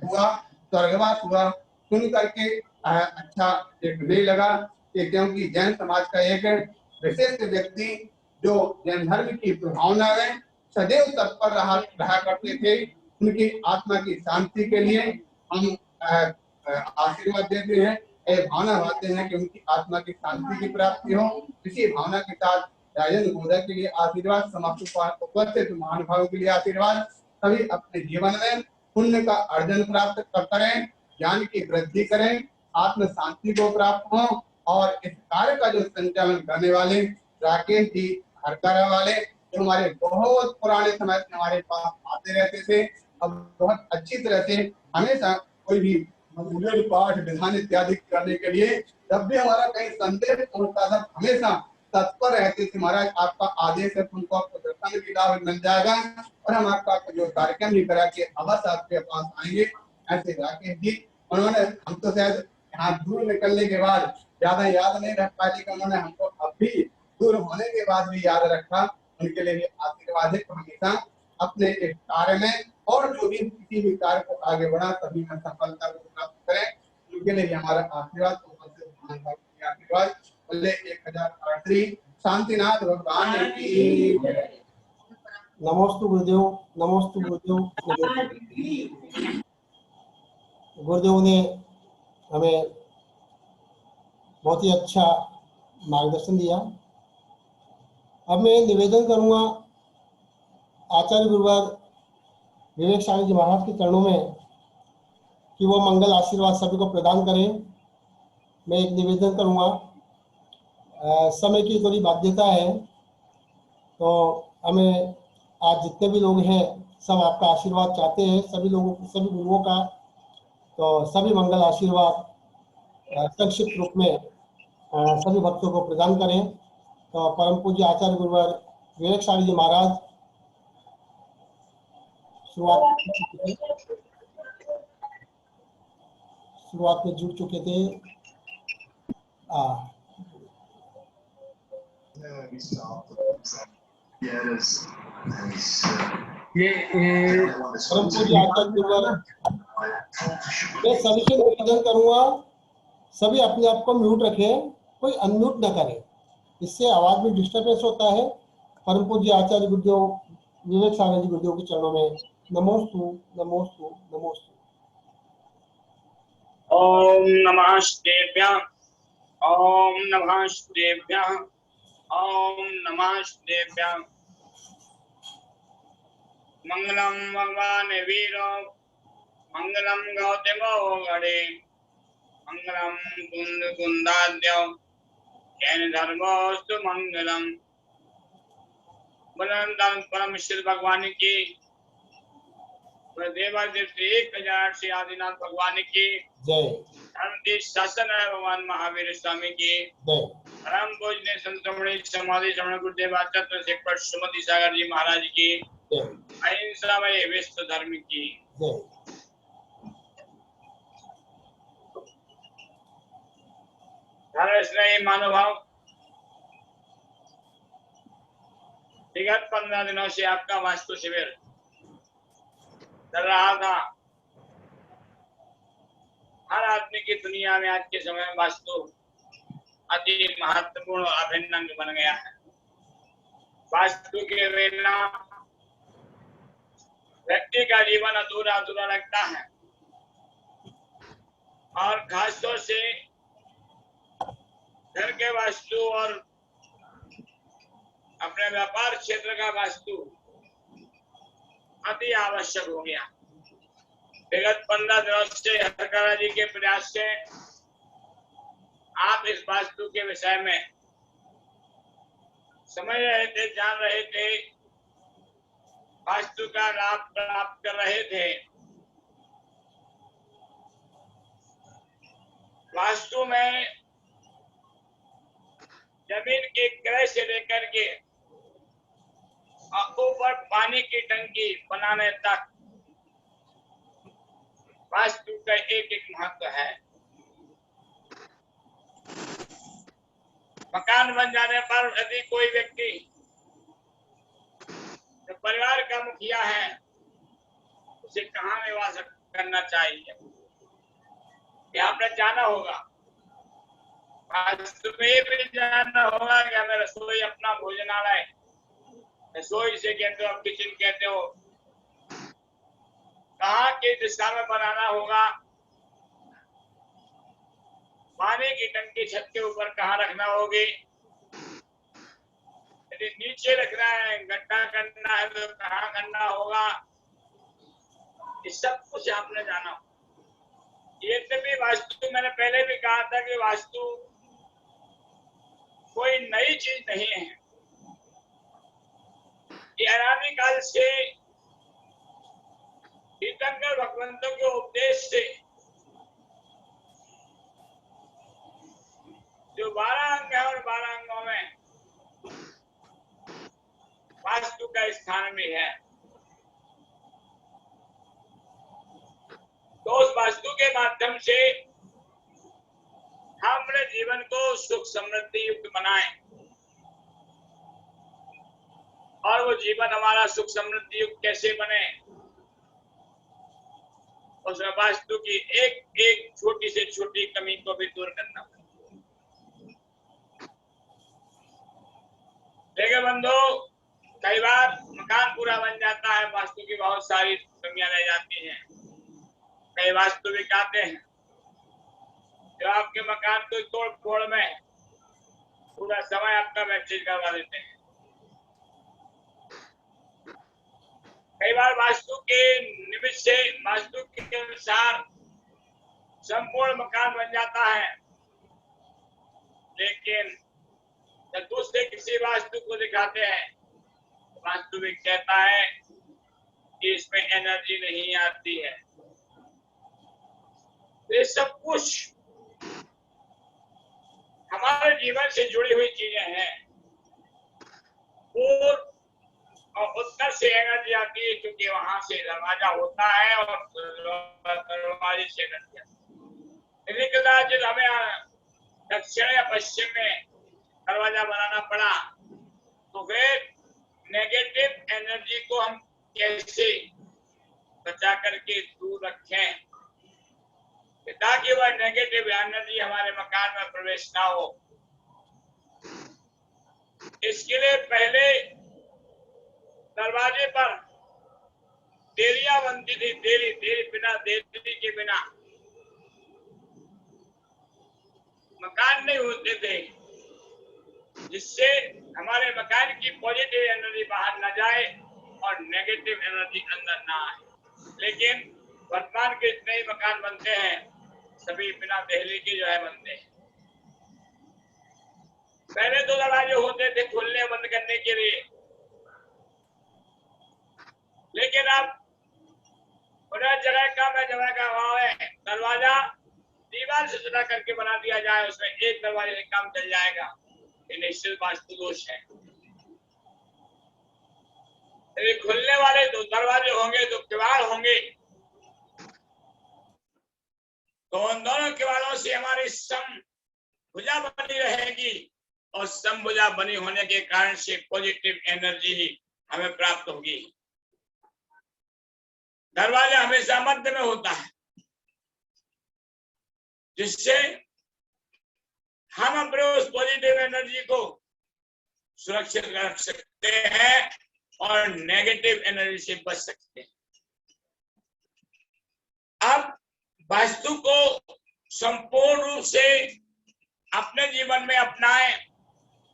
हुआ, स्वर्गवास हुआ, सुन करके अच्छा एक हृदय लगा कि क्योंकि जैन समाज का एक विशिष्ट व्यक्ति जो जैन धर्म की भावना में सदैव तत्पर रहा करते थे, उनकी आत्मा की शांति के लिए हम आशीर्वाद देते हैं, भावना भाते हैं कि उनकी आत्मा की शांति की प्राप्ति हो। इसी भावना के साथ राजेंद्र गोधा के लिए आशीर्वाद, समाप्त उपस्थित महानुभावों के लिए आशीर्वाद। सभी अपने जीवन में पुण्य का अर्जन प्राप्त करें, ज्ञान की वृद्धि करें, आत्म शांति को प्राप्त हो। और इस कार्य का जो संचालन करने वाले राकेश जी हरकारा वाले, जो हमारे बहुत पुराने समय से हमारे पास आते रहते थे, अब बहुत अच्छी तरह से हमेशा कोई भी पूजन पाठ विधान इत्यादि करने के लिए जब भी हमारा कहीं संदेश पहुंचता था हमेशा तत्पर रहते थे। महाराज आपका आदेश है, तुमको आपको दर्शन की लाभ मिल जाएगा और हम आपका जो कार्यक्रम भी करा के अवश्य आपके पास आएंगे। ऐसे राकेश जी, उन्होंने हम तो शायद यहाँ दूर निकलने के बाद ज्यादा याद नहीं रख पाए, लेकिन उन्होंने हमको अब भी दूर होने के बाद भी याद रखा। उनके लिए आशीर्वाद है, हमेशा अपने इस कार्य में और जो भी किसी भी कार्य को आगे बढ़ा सभी में सफलता को प्राप्त करें। उनके लिए हमारा आशीर्वाद, आशीर्वाद। बोले 1008 शांतिनाथ भगवान की नमोस्तु गुरुदेव, नमोस्तु गुरुदेव। गुरुदेव ने हमें बहुत ही अच्छा मार्गदर्शन दिया। अब मैं निवेदन करूंगा आचार्य गुरुवार विवेक स्वामी जी महाराज के चरणों में कि वो मंगल आशीर्वाद सभी को प्रदान करें। मैं एक निवेदन करूंगा, समय की थोड़ी बाध्यता है, तो हमें आज जितने भी लोग हैं सब आपका आशीर्वाद चाहते हैं, सभी लोगों सभी गुरुओं का। तो सभी मंगल आशीर्वाद संक्षिप्त रूप में सभी भक्तों को प्रदान करें। तो परम पूज्य आचार्य गुरुवर विवेक साड़ी जी महाराज शुरुआत में जुड़ चुके थे। परम पूज्य आचार्य गुरुवर, मैं सभी से निवेदन करूंगा, सभी अपने आप को म्यूट रखें, कोई अनम्यूट न करे, इससे आवाज में डिस्टर्बेंस होता है। परम पूज्य आचार्य गुरुदेव विवेक सागर जी गुरुदेव के चरणों में नमोस्तु नमोस्तु नमोस्तु। ओम नमः शिवाय, ओम नमः शिवाय, ओम नमः शिवाय। मंगलम भगवान वीरो, मंगलम गौतमो गणे, मंगलम कुंद कुंदाद्यो, जैन धर्मोस्तु मंगलम। बलराम परमेश्वर भगवान की, देवादेव 1000 आदिनाथ भगवान की जय। धर्म शासन है भगवान महावीर स्वामी की जय। परम पूजनीय संतमणि समाधि श्रवण गुरुदेव आचार्य शेखर सुमति सागर जी महाराज की जय। अहिंसा में विश्व धर्म की जय। धर्म मानवभाव। विगत 15 दिनों से आपका वास्तु शिविर चल रहा था। हर आदमी की दुनिया में आज के समय में वास्तु अति महत्वपूर्ण और अभिन्न अंग बन गया है। वास्तु के बिना व्यक्ति का जीवन अधूरा अधूरा लगता है और खासतौर से घर के वास्तु और अपने व्यापार क्षेत्र का वास्तु अति आवश्यक हो गया। विगत 15 दिनों से हरकरा जी के प्रयास से आप इस वास्तु के विषय में समझ रहे थे, जान रहे थे, वास्तु का लाभ प्राप्त कर रहे थे। वास्तु में जमीन के क्रय से लेकर के ऊपर पानी की टंकी बनाने तक वास्तु का एक एक महत्व है। मकान बन जाने पर यदि कोई व्यक्ति जो परिवार का मुखिया है उसे कहाँ निवास करना चाहिए, ये आपने जाना होगा। वास्तु में भी जानना होगा कि हमें रसोई अपना भोजनालय, रसोई से कहते हो आप किचन कहते हो, कहाँ की दिशा में बनाना होगा। पानी की टंकी छत के ऊपर कहाँ रखना होगी, यदि नीचे रखना है, गड्ढा करना है तो कहाँ करना होगा, ये सब कुछ आपने जाना। ये भी वास्तु, मैंने पहले भी कहा था कि वास्तु कोई नई चीज नहीं है। ये अनादिकाल से तीर्थंकर भगवंतों के उपदेश से जो 12 अंग है और 12 अंगों में वास्तु का स्थान भी है। तो उस वास्तु के माध्यम से हम अपने जीवन को सुख समृद्धि युक्त बनाएं और वो जीवन हमारा सुख समृद्धि युक्त कैसे बने, उस वास्तु की एक एक छोटी से छोटी कमी को भी दूर करना। देखिए बंधु, कई बार मकान पूरा बन जाता है, वास्तु की बहुत सारी कमियां रह जाती हैं। कई वास्तुविक आते हैं जो आपके मकान को तोड़ फोड़ में पूरा समय आपका व्यतीत करवा देते हैं। कई बार वास्तु के निमित्त से, वास्तु के अनुसार संपूर्ण मकान बन जाता है। लेकिन जब दूसरे किसी वास्तु को दिखाते हैं, वास्तुविक कहता है कि इसमें एनर्जी नहीं आती है। ये सब कुछ हमारे जीवन से जुड़ी हुई चीजें हैं। पूर्व और उत्तर से एनर्जी आती है, क्योंकि वहां से दरवाजा होता है और दरवाजे से एनर्जी आती है। कदाचित हमें दक्षिण या पश्चिम में दरवाजा बनाना पड़ा, तो फिर नेगेटिव एनर्जी को हम कैसे बचा करके दूर रखें, ताकि वह नेगेटिव एनर्जी हमारे मकान में प्रवेश ना हो। इसके लिए पहले दरवाजे पर देरियां बनती थी, देरी के बिना मकान नहीं होते थे, जिससे हमारे मकान की पॉजिटिव एनर्जी बाहर न जाए और नेगेटिव एनर्जी अंदर ना आए। लेकिन वर्तमान के जितने ही मकान बनते हैं, सभी बिना देहली के जो है बनते हैं। पहले तो दरवाजे होते थे खुलने बंद करने के लिए, लेकिन अब जगह कम है, जगह का अभाव है, दरवाजा दीवार से जुड़ा करके बना दिया जाए, उसमें एक दरवाजे से काम चल जाएगा। ये निश्चित वास्तु दोष है। यदि खुलने वाले तो दरवाजे होंगे तो किवाड़ होंगे, तो उन दोनों किवाड़ों से हमारी समभुजा बनी रहेगी, और समभुजा बनी होने के कारण से पॉजिटिव एनर्जी ही हमें प्राप्त होगी। दरवाजा हमेशा मध्य में होता है, जिससे हम अपने उस पॉजिटिव एनर्जी को सुरक्षित रख सकते हैं और नेगेटिव एनर्जी से बच सकते हैं। अब वास्तु को संपूर्ण रूप से अपने जीवन में अपनाएं,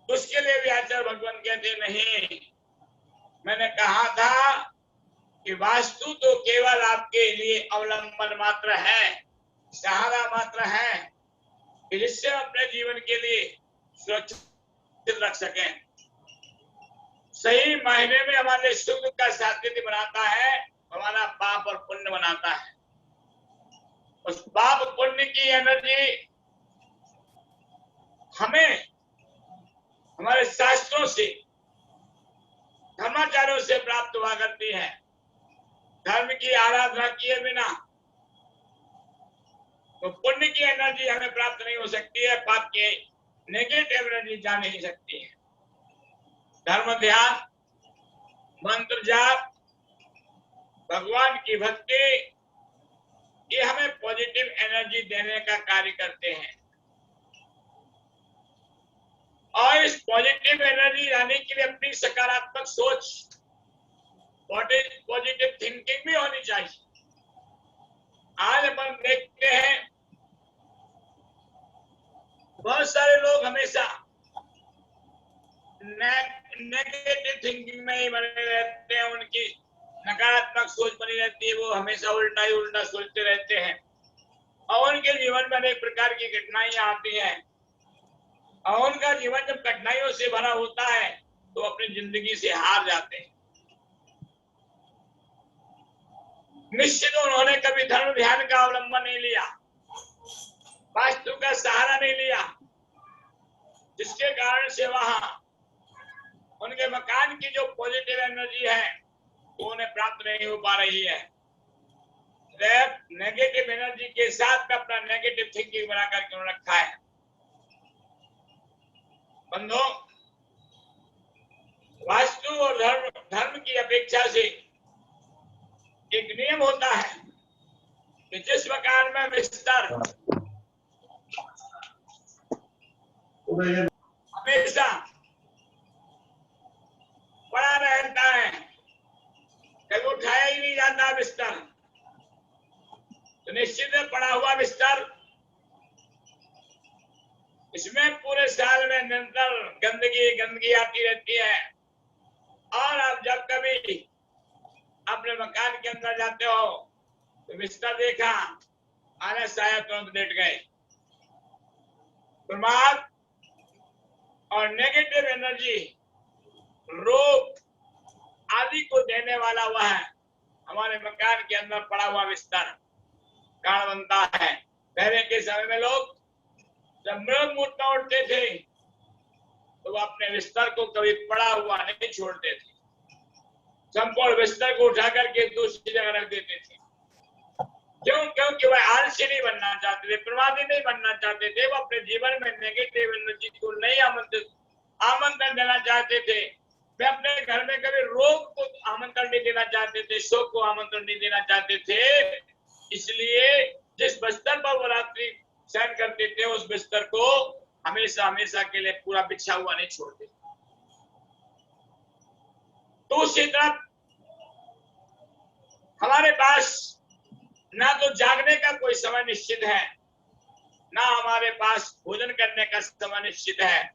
उसके लिए भी आचार्य भगवान कहते नहीं। मैंने कहा था कि वास्तु तो केवल आपके लिए अवलंबन मात्र है, सहारा मात्र है, कि जिससे अपने जीवन के लिए सुरक्षित रख सकें। सही मायने में हमारे सुख दुख का साथी बनाता है, हमारा पाप और पुण्य बनाता है। उस पाप पुण्य की एनर्जी हमें हमारे शास्त्रों से, धर्माचार्यों से प्राप्त हुआ करती है। धर्म की आराधना किए बिना तो पुण्य की एनर्जी हमें प्राप्त नहीं हो सकती है, पाप की नेगेटिव एनर्जी जा नहीं सकती है। धर्म ध्यान, मंत्र जाप, भगवान की भक्ति, ये हमें पॉजिटिव एनर्जी देने का कार्य करते हैं। और इस पॉजिटिव एनर्जी लाने के लिए अपनी सकारात्मक सोच, पॉजिटिव थिंकिंग भी होनी चाहिए। आज अपन देखते हैं बहुत सारे लोग हमेशा नेगेटिव थिंकिंग में ही बने रहते हैं, उनकी नकारात्मक सोच बनी रहती है, वो हमेशा उल्टा ही उल्टा सोचते रहते हैं, और उनके जीवन में अनेक प्रकार की कठिनाइयां आती हैं। और उनका जीवन जब कठिनाइयों से भरा होता है तो अपनी जिंदगी से हार जाते हैं। निश्चित उन्होंने कभी धर्म ध्यान का अवलंबन नहीं लिया, वास्तु का सहारा नहीं लिया, जिसके कारण से वहां उनके मकान की जो पॉजिटिव एनर्जी है वो उन्हें प्राप्त नहीं हो पा रही है। नेगेटिव एनर्जी के साथ में अपना नेगेटिव थिंकिंग बना करके उन्होंने रखा है। बंधु, वास्तु और धर्म की अपेक्षा से एक नियम होता है कि जिस मकान में बिस्तर हमेशा पड़ा रहता है, कभी उठाया ही नहीं जाता बिस्तर, तो निश्चित है पड़ा हुआ बिस्तर, इसमें पूरे साल में निरंतर गंदगी आती रहती है। और आप जब कभी अपने मकान के अंदर जाते हो तो बिस्तर देखा आलस आया तुरंत लेट गए। प्रमाद और नेगेटिव एनर्जी, रोग आदि को देने वाला वह है हमारे मकान के अंदर पड़ा हुआ बिस्तर कारण बनता है। पहले के समय में लोग जब मृग मुहूर्त में उठते थे तो वो अपने बिस्तर को कभी पड़ा हुआ नहीं छोड़ते थे, संपूर्ण बिस्तर को उठा करके दूसरी जगह रख देते थे। क्यों? क्योंकि वह आलसी नहीं बनना चाहते थे, प्रमादी नहीं बनना चाहते थे। वो अपने जीवन में नेगेटिव एनर्जी को नहीं आमंत्रण देना चाहते थे। वे अपने घर में कभी रोग को आमंत्रण नहीं देना चाहते थे, शोक को आमंत्रण नहीं देना चाहते थे। इसलिए जिस बिस्तर पर वो रात्रि शयन करते थे उस बिस्तर को हमेशा हमेशा के लिए पूरा बिछा हुआ नहीं छोड़ते। दूसरी तरफ हमारे पास ना तो जागने का कोई समय निश्चित है, ना हमारे पास भोजन करने का समय निश्चित है,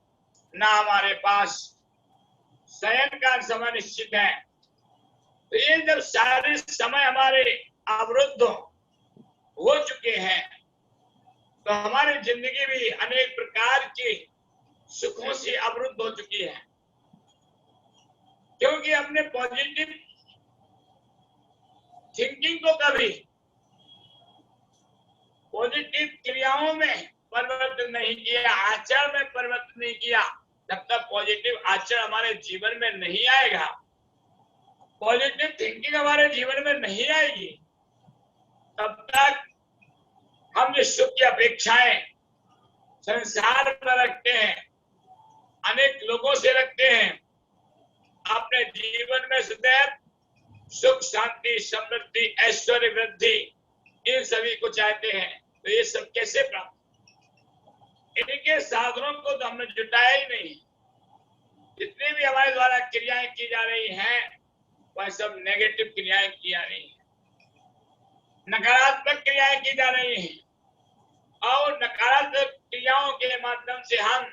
ना हमारे पास शयन का समय निश्चित है। तो ये जब सारे समय हमारे अवरुद्ध हो चुके हैं तो हमारी जिंदगी भी अनेक प्रकार की सुखों से अवरुद्ध हो चुकी है, क्योंकि हमने पॉजिटिव थिंकिंग को कभी पॉजिटिव क्रियाओं में परिवर्तन नहीं किया, आचरण में परिवर्तन नहीं किया। जब तक पॉजिटिव आचरण हमारे जीवन में नहीं आएगा, पॉजिटिव थिंकिंग हमारे जीवन में नहीं आएगी, तब तक हम जो सुख की अपेक्षाएं संसार में रखते हैं, अनेक लोगों से रखते हैं, अपने जीवन में सदैव सुख, शांति, समृद्धि, ऐश्वर्य, वृद्धि, इन सभी को चाहते हैं। तो ये सब कैसे प्राप्त? इनके साधनों को तो हमने जुटाया ही नहीं। जितनी भी हमारे द्वारा क्रियाएं की जा रही हैं वह सब नेगेटिव क्रियाएं की जा रही हैं, नकारात्मक क्रियाएं की जा रही हैं, और नकारात्मक क्रियाओं के माध्यम से हम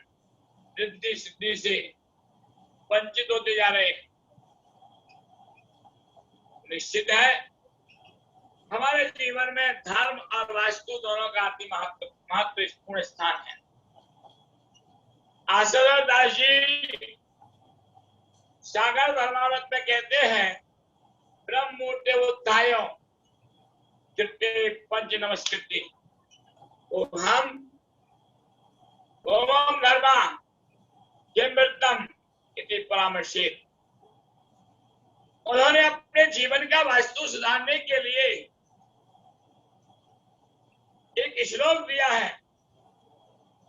रिद्धि सिद्धि से वंचित होते जा रहे हैं। निश्चित है हमारे जीवन में धर्म और वास्तु दोनों का अति महत्वपूर्ण स्थान है। आचार्य दास जी सागर धर्मावत में कहते हैं, ब्रह्म मूर्ति उत्थाय कृत्य पंच नमस्कृति ओम ओम धर्मा किमृतम इति परामर्शित। उन्होंने अपने जीवन का वास्तु सुधारने के लिए एक श्लोक दिया है,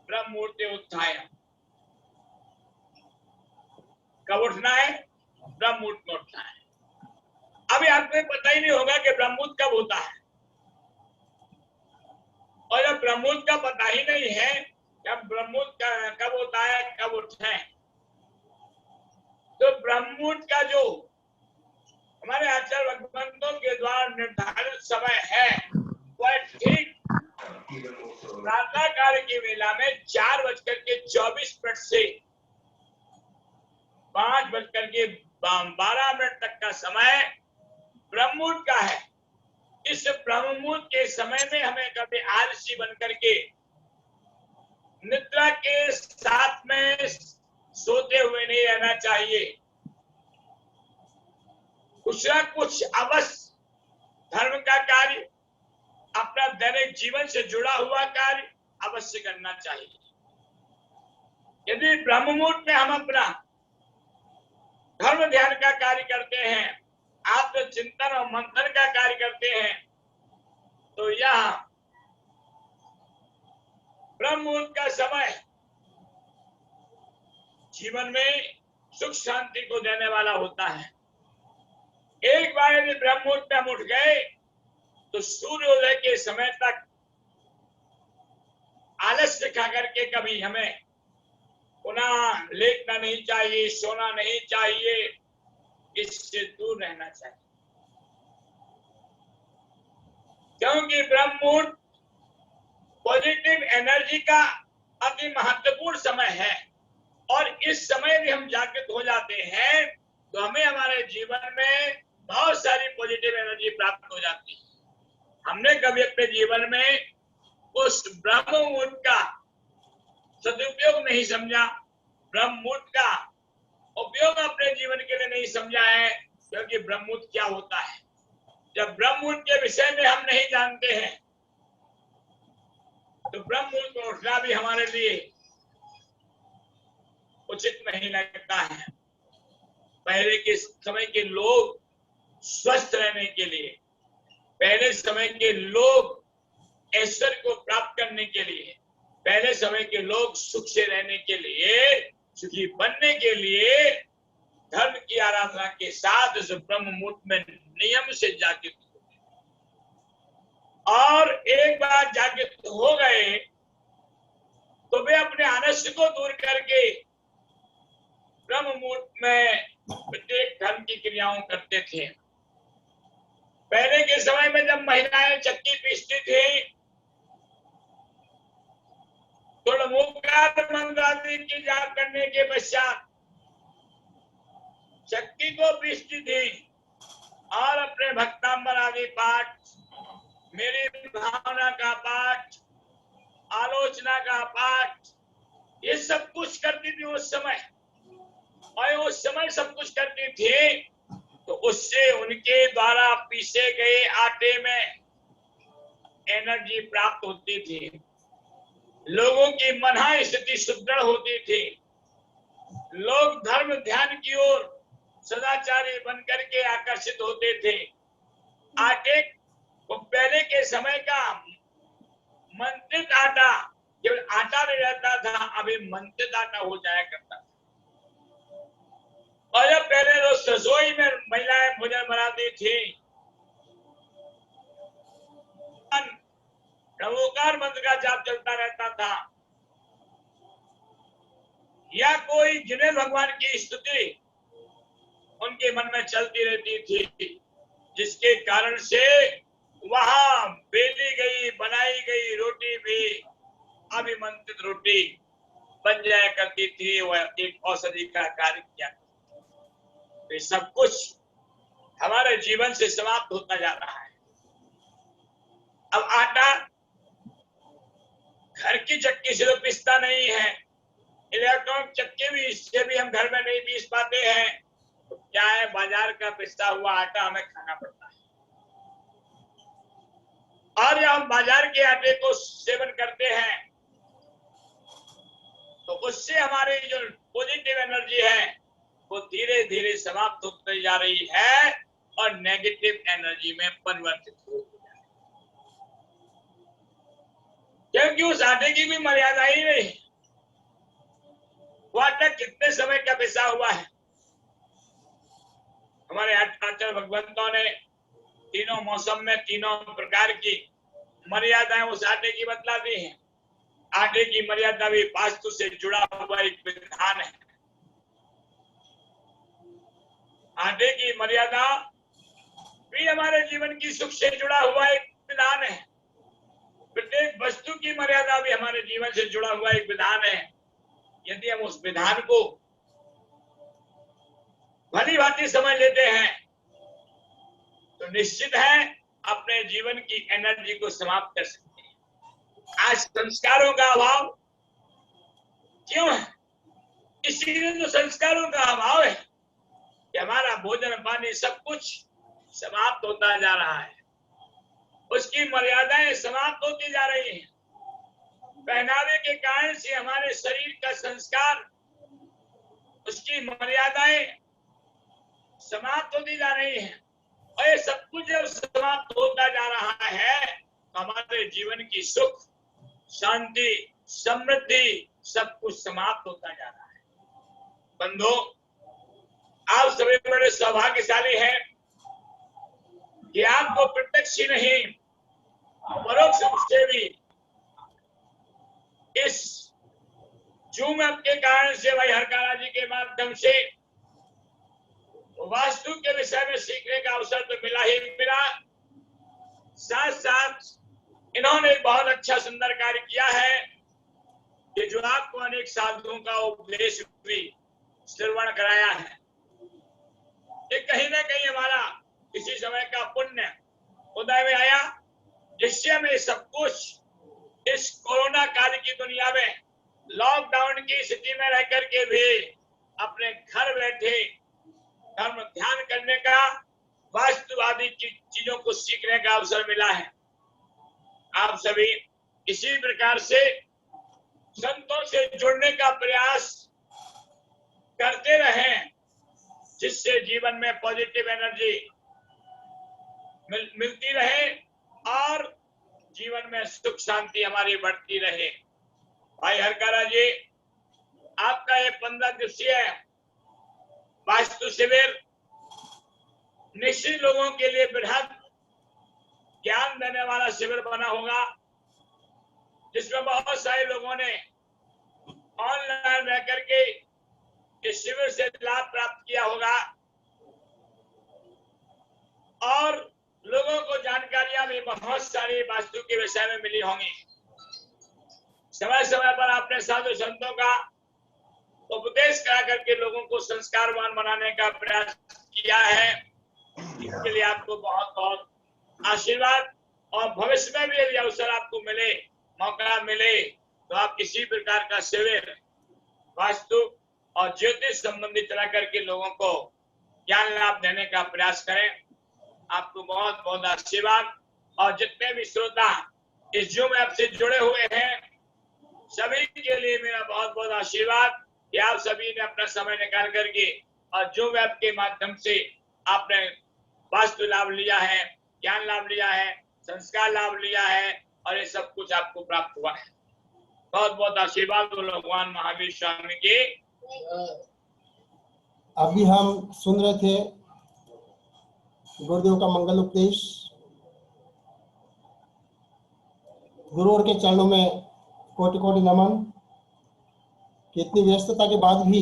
ब्रह्म मूर्ति उत्थाय। कब उठना है? ब्रह्म मुहूर्त में उठना है। अभी आपको पता ही नहीं होगा कि ब्रह्म मुहूर्त कब होता है, और जब ब्रह्म मुहूर्त का पता ही नहीं है जब ब्रह्म मुहूर्त कब होता है, कब उठे, तो ब्रह्म मुहूर्त का जो हमारे आचार्य भगवंतों के द्वारा निर्धारित समय है वह ठीक प्रातः काल की वेला में 4:24 से 5:12 तक का समय ब्रह्म मुहूर्त का है। इस ब्रह्म मुहूर्त के समय में हमें कभी आलसी बन करके निद्रा के साथ में सोते हुए नहीं रहना चाहिए। कुछ ना कुछ अवश्य धर्म का कार्य, अपना दैनिक जीवन से जुड़ा हुआ कार्य अवश्य करना चाहिए। यदि ब्रह्म मुहूर्त में हम अपना धर्म ध्यान का कार्य करते हैं, आत्मचिंतन और मंथन का कार्य करते हैं, तो यह ब्रह्म मुहूर्त का समय जीवन में सुख शांति को देने वाला होता है। एक बार यदि ब्रह्म मुहूर्त में हम उठ गए तो सूर्योदय के समय तक आलस्य खा करके कभी हमें पुनः लेटना नहीं चाहिए, सोना नहीं चाहिए, इससे दूर रहना चाहिए। क्योंकि ब्रह्म मुहूर्त पॉजिटिव एनर्जी का अति महत्वपूर्ण समय है, और इस समय भी हम जागृत हो जाते हैं तो हमें हमारे जीवन में बहुत सारी पॉजिटिव एनर्जी प्राप्त हो जाती है। हमने कभी अपने जीवन में उस ब्रह्म मुहूर्त का सदुपयोग नहीं समझा, ब्रह्म मुहूर्त का उपयोग अपने जीवन के लिए नहीं समझा है। क्योंकि ब्रह्म मुहूर्त क्या होता है, जब ब्रह्म मुहूर्त के विषय में हम नहीं जानते हैं तो ब्रह्म मुहूर्त में उठना भी हमारे लिए उचित नहीं लगता है। पहले के समय के लोग स्वस्थ रहने के लिए, पहले समय के लोग ऐश्वर्य को प्राप्त करने के लिए, पहले समय के लोग सुख से रहने के लिए, सुखी बनने के लिए धर्म की आराधना के साथ इस ब्रह्म मुहूर्त में नियम से जागृत हुए, और एक बार जागृत हो गए तो वे अपने आलस्य को दूर करके ब्रह्म मुहूर्त में प्रत्येक धर्म की क्रियाओं करते थे। पहले के समय में जब महिलाएं चक्की पीसती थी तो नमोकार मंत्र आदि की जाप करने के पश्चात चक्की को पीसती थी और अपने भक्तांबर आदि पाठ, मेरी भावना का पाठ, आलोचना का पाठ, ये सब कुछ करती थी उस समय। और उस समय सब कुछ करती थी तो उससे उनके द्वारा पीसे गए आटे में एनर्जी प्राप्त होती थी, लोगों की मनहा स्थिति सुदृढ़ होती थी, लोग धर्म ध्यान की ओर सदाचारी बनकर के आकर्षित होते थे। आटे को पहले के समय का मंत्रित आटा केवल आटा नहीं रहता था, अभी मंत्रित आटा हो जाया करता था। और जब पहले रोज रसोई में महिलाएं भोजन बनाती थी, नमोकार मंत्र का जाप चलता रहता था, या कोई जिन्हें भगवान की स्तुति उनके मन में चलती रहती थी, जिसके कारण से वहां बेली गई बनाई गई रोटी भी अभिमंत्रित रोटी बन जाया करती थी, वह एक औषधि का कार्य किया। तो सब कुछ हमारे जीवन से समाप्त होता जा रहा है। अब आटा घर की चक्की से तो पिसता नहीं है, इलेक्ट्रॉनिक चक्की भी, इससे भी हम घर में नहीं पीस पाते हैं, तो क्या है, बाजार का पिसा हुआ आटा हमें खाना पड़ता है। और जब हम बाजार के आटे को सेवन करते हैं तो उससे हमारी जो पॉजिटिव एनर्जी है वो धीरे धीरे समाप्त होती जा रही है और नेगेटिव एनर्जी में परिवर्तित होती जा रही है। क्योंकि उस आटे की कोई मर्यादा ही नहीं। वो आटा कितने समय का पिसा हुआ है। हमारे आचार्य भगवंतों ने तीनों मौसम में तीनों प्रकार की मर्यादाएं उस आटे की बतला दी हैं। आटे की मर्यादा भी वास्तु से जुड़ा हुआ एक विधान है। आटे की मर्यादा भी हमारे जीवन की सुख से जुड़ा हुआ एक विधान है। प्रत्येक वस्तु की मर्यादा भी हमारे जीवन से जुड़ा हुआ एक विधान है। यदि हम उस विधान को भली भांति समझ लेते हैं तो निश्चित है अपने जीवन की एनर्जी को समाप्त कर सकते हैं। आज संस्कारों का अभाव क्यों है? इसीलिए तो संस्कारों का अभाव है कि हमारा भोजन पानी सब कुछ समाप्त होता जा रहा है, उसकी मर्यादाएं समाप्त होती जा रही हैं। पहनावे के कारण से हमारे शरीर का संस्कार, उसकी मर्यादाएं समाप्त होती जा रही हैं, और ये सब कुछ जब समाप्त होता जा रहा है तो हमारे जीवन की सुख, शांति, समृद्धि सब कुछ समाप्त होता जा रहा है। बंधु, आप सभी बड़े सौभाग्यशाली हैं कि आपको प्रत्यक्ष ही नहीं परोक्ष रूप से भी इस जूम ऐप के कारण से भाई हरकारा जी के माध्यम से वास्तु के विषय में सीखने का अवसर तो मिला ही मिला, साथ साथ इन्होंने बहुत अच्छा सुंदर कार्य किया है कि जो आपको अनेक साधुओं का उपदेश भी श्रवण कराया है। ये कहीं ना कहीं हमारा किसी समय का पुण्य उदय में आया, जिससे हमें सब कुछ इस कोरोना काल की दुनिया में लॉकडाउन की स्थिति में रह करके भी अपने घर बैठे धर्म ध्यान करने का, वास्तुवादी की चीजों को सीखने का अवसर मिला है। आप सभी इसी प्रकार से संतों से जुड़ने का प्रयास करते रहें, जिससे जीवन में पॉजिटिव एनर्जी मिलती रहे और जीवन में सुख शांति हमारी बढ़ती रहे। भाई हरकारा जी, आपका ये 15 दिवसीय वास्तु शिविर निश्चित लोगों के लिए बृहद ज्ञान देने वाला शिविर बना होगा, जिसमें बहुत सारे लोगों ने ऑनलाइन रह करके इस शिविर से लाभ प्राप्त किया होगा और लोगों को जानकारियां भी बहुत सारी वास्तु के विषय में मिली होंगी। समय समय पर आपने साधु संतों का उपदेश करा करके लोगों को संस्कारवान बनाने का प्रयास किया है। इसके लिए आपको बहुत बहुत आशीर्वाद, और भविष्य में भी यदि अवसर आपको मिले, मौका मिले, तो आप किसी प्रकार का शिविर वास्तु और ज्योतिष संबंधी चला करके लोगों को ज्ञान लाभ देने का प्रयास करें। आपको बहुत बहुत आशीर्वाद। और जितने भी श्रोता इस जूम ऐप से जुड़े हुए हैं, सभी के लिए मेरा बहुत बहुत आशीर्वाद कि आप सभी ने अपना समय निकाल करके और जूम ऐप के माध्यम से आपने वास्तु लाभ लिया है, ज्ञान लाभ लिया है, संस्कार लाभ लिया है, और ये सब कुछ आपको प्राप्त हुआ है। बहुत बहुत आशीर्वाद बोलो भगवान महावीर स्वामी के। अभी हम सुन रहे थे गुरुदेव का मंगल उपदेश। गुरुवर के चरणों में कोटि कोटि नमन। कि इतनी व्यस्तता के बाद भी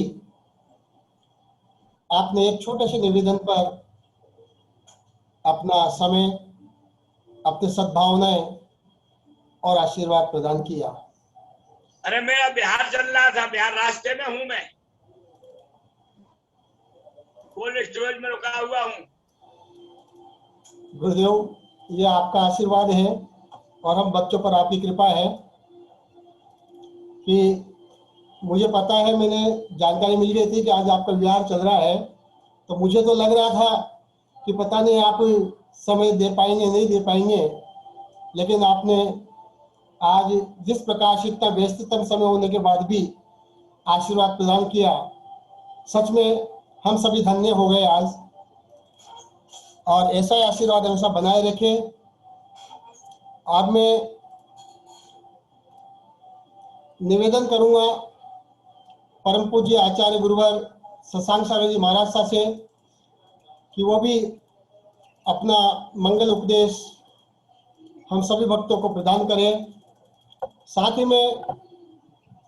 आपने एक छोटे से निवेदन पर अपना समय, अपनी सद्भावनाएं और आशीर्वाद प्रदान किया। अरे मेरा बिहार चल रहा था, बिहार रास्ते में हूं मैं, कोल्ड स्टोरेज में रुका हुआ हूं। गुरुदेव, ये आपका आशीर्वाद है और हम बच्चों पर आपकी कृपा है कि मुझे पता है, मैंने जानकारी मिल गई थी कि आज आपका बिहार चल रहा है, तो मुझे तो लग रहा था कि पता नहीं आप समय दे पाएंगे नहीं दे पाएंगे, लेकिन आपने आज जिस प्रकार से इतना व्यस्ततम समय होने के बाद भी आशीर्वाद प्रदान किया, सच में हम सभी धन्य हो गए आज। और ऐसा ही आशीर्वाद हमेशा बनाए रखे। अब मैं निवेदन करूंगा परम पूज्य आचार्य गुरुवर शशांक सागर जी महाराज साहब से कि वो भी अपना मंगल उपदेश हम सभी भक्तों को प्रदान करें। साथ ही में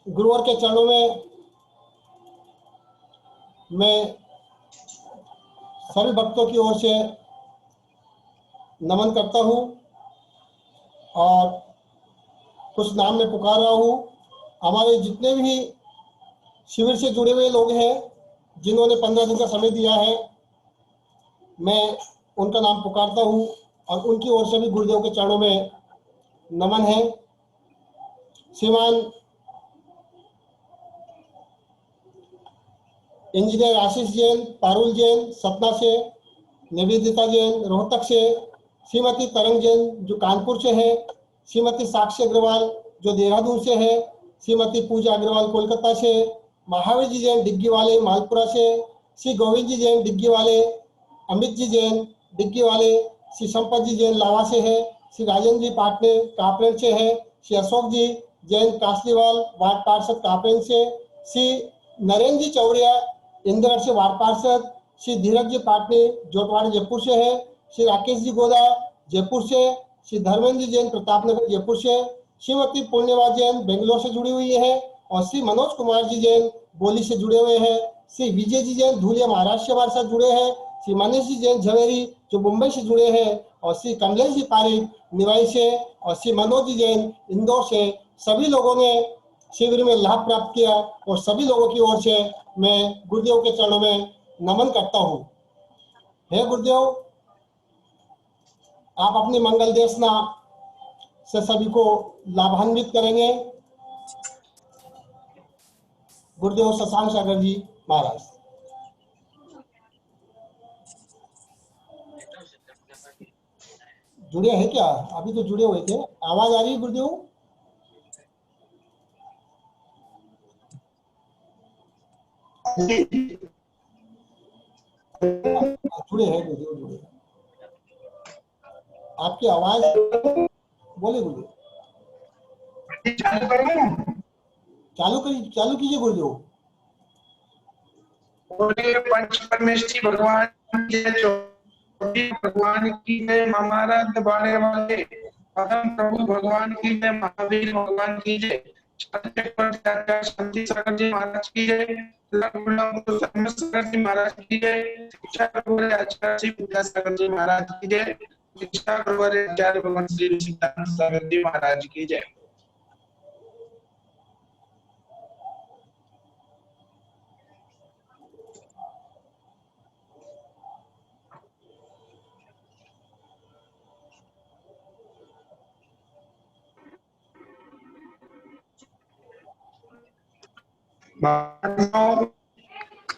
गुरुवर के चरणों में मैं सभी भक्तों की ओर से नमन करता हूं और कुछ नाम में पुकार रहा हूं। हमारे जितने भी शिविर से जुड़े हुए लोग हैं, जिन्होंने 15 दिन का समय दिया है, मैं उनका नाम पुकारता हूं और उनकी ओर से भी गुरुदेव के चरणों में नमन है। श्रीमान इंजीनियर आशीष जैन, पारुल जैन सतना से, निवेदिता जैन रोहतक से, श्रीमती तरंग जैन जो कानपुर से है, श्रीमती साक्षी अग्रवाल जो देहरादून से है, श्रीमती पूजा अग्रवाल कोलकाता से, महावीर जी जैन डिग्गी वाले मालपुरा से, श्री गोविंद जी जैन डिग्गी वाले, अमित जी जैन डिग्गी वाले, श्री संपत जी जैन लावा से है, श्री राजेंद्र जी पाटने कापरेन से है, श्री अशोक जी जैन कासलीवाल वार्ड पार्षद कापरेन से, श्री नरेंद्र जी चौरिया इंदौर से वार्ड पार्षद, श्री धीरज जी पाटने जोटवाड़ा जयपुर से है, श्री राकेश जी गोदा जयपुर से, श्री धर्मेंद्र जी जैन प्रतापनगर जयपुर से, श्रीमती पूर्णिमा जैन बेंगलोर से जुड़ी हुई है, और श्री मनोज कुमार जी जैन बोली से जुड़े हुए हैं, श्री विजय जी जैन धुलिया महाराष्ट्र से हमारे साथ जुड़े हैं, श्री मनीष जी जैन झवेरी जो मुंबई से जुड़े हैं, और श्री कमलेश जी पारिक निवाई से, और श्री मनोज जी जैन इंदौर से। सभी लोगों ने शिविर में लाभ प्राप्त किया और सभी लोगों की ओर से मैं गुरुदेव के चरणों में नमन करता हूँ। हे गुरुदेव, आप अपनी मंगल देशना से सभी को लाभान्वित करेंगे। गुरुदेव शशांक सागर जी महाराज। जुड़े हैं क्या? अभी तो जुड़े हुए थे। आवाज आ रही है गुरुदेव? जुड़े हैं गुरुदेव, जुड़े हैं। आपकी आवाज बोले गुरुदेव। चालू कीजिए गुरुदेव। बोलिए पंच परमेश्वरी भगवान की जय, भगवान की जय, महाराज बाड़े वाले परम प्रभु भगवान की जय, महावीर भगवान की जय, शांति सागर जी महाराज की जय, सागर जी महाराज की जय, शिक्षा गुरु आचार्य श्री विद्यासागर जी महाराज की जय, शिक्षा गुरु आचार्य भगवान श्री सिद्धांत सागर जी महाराज की जय।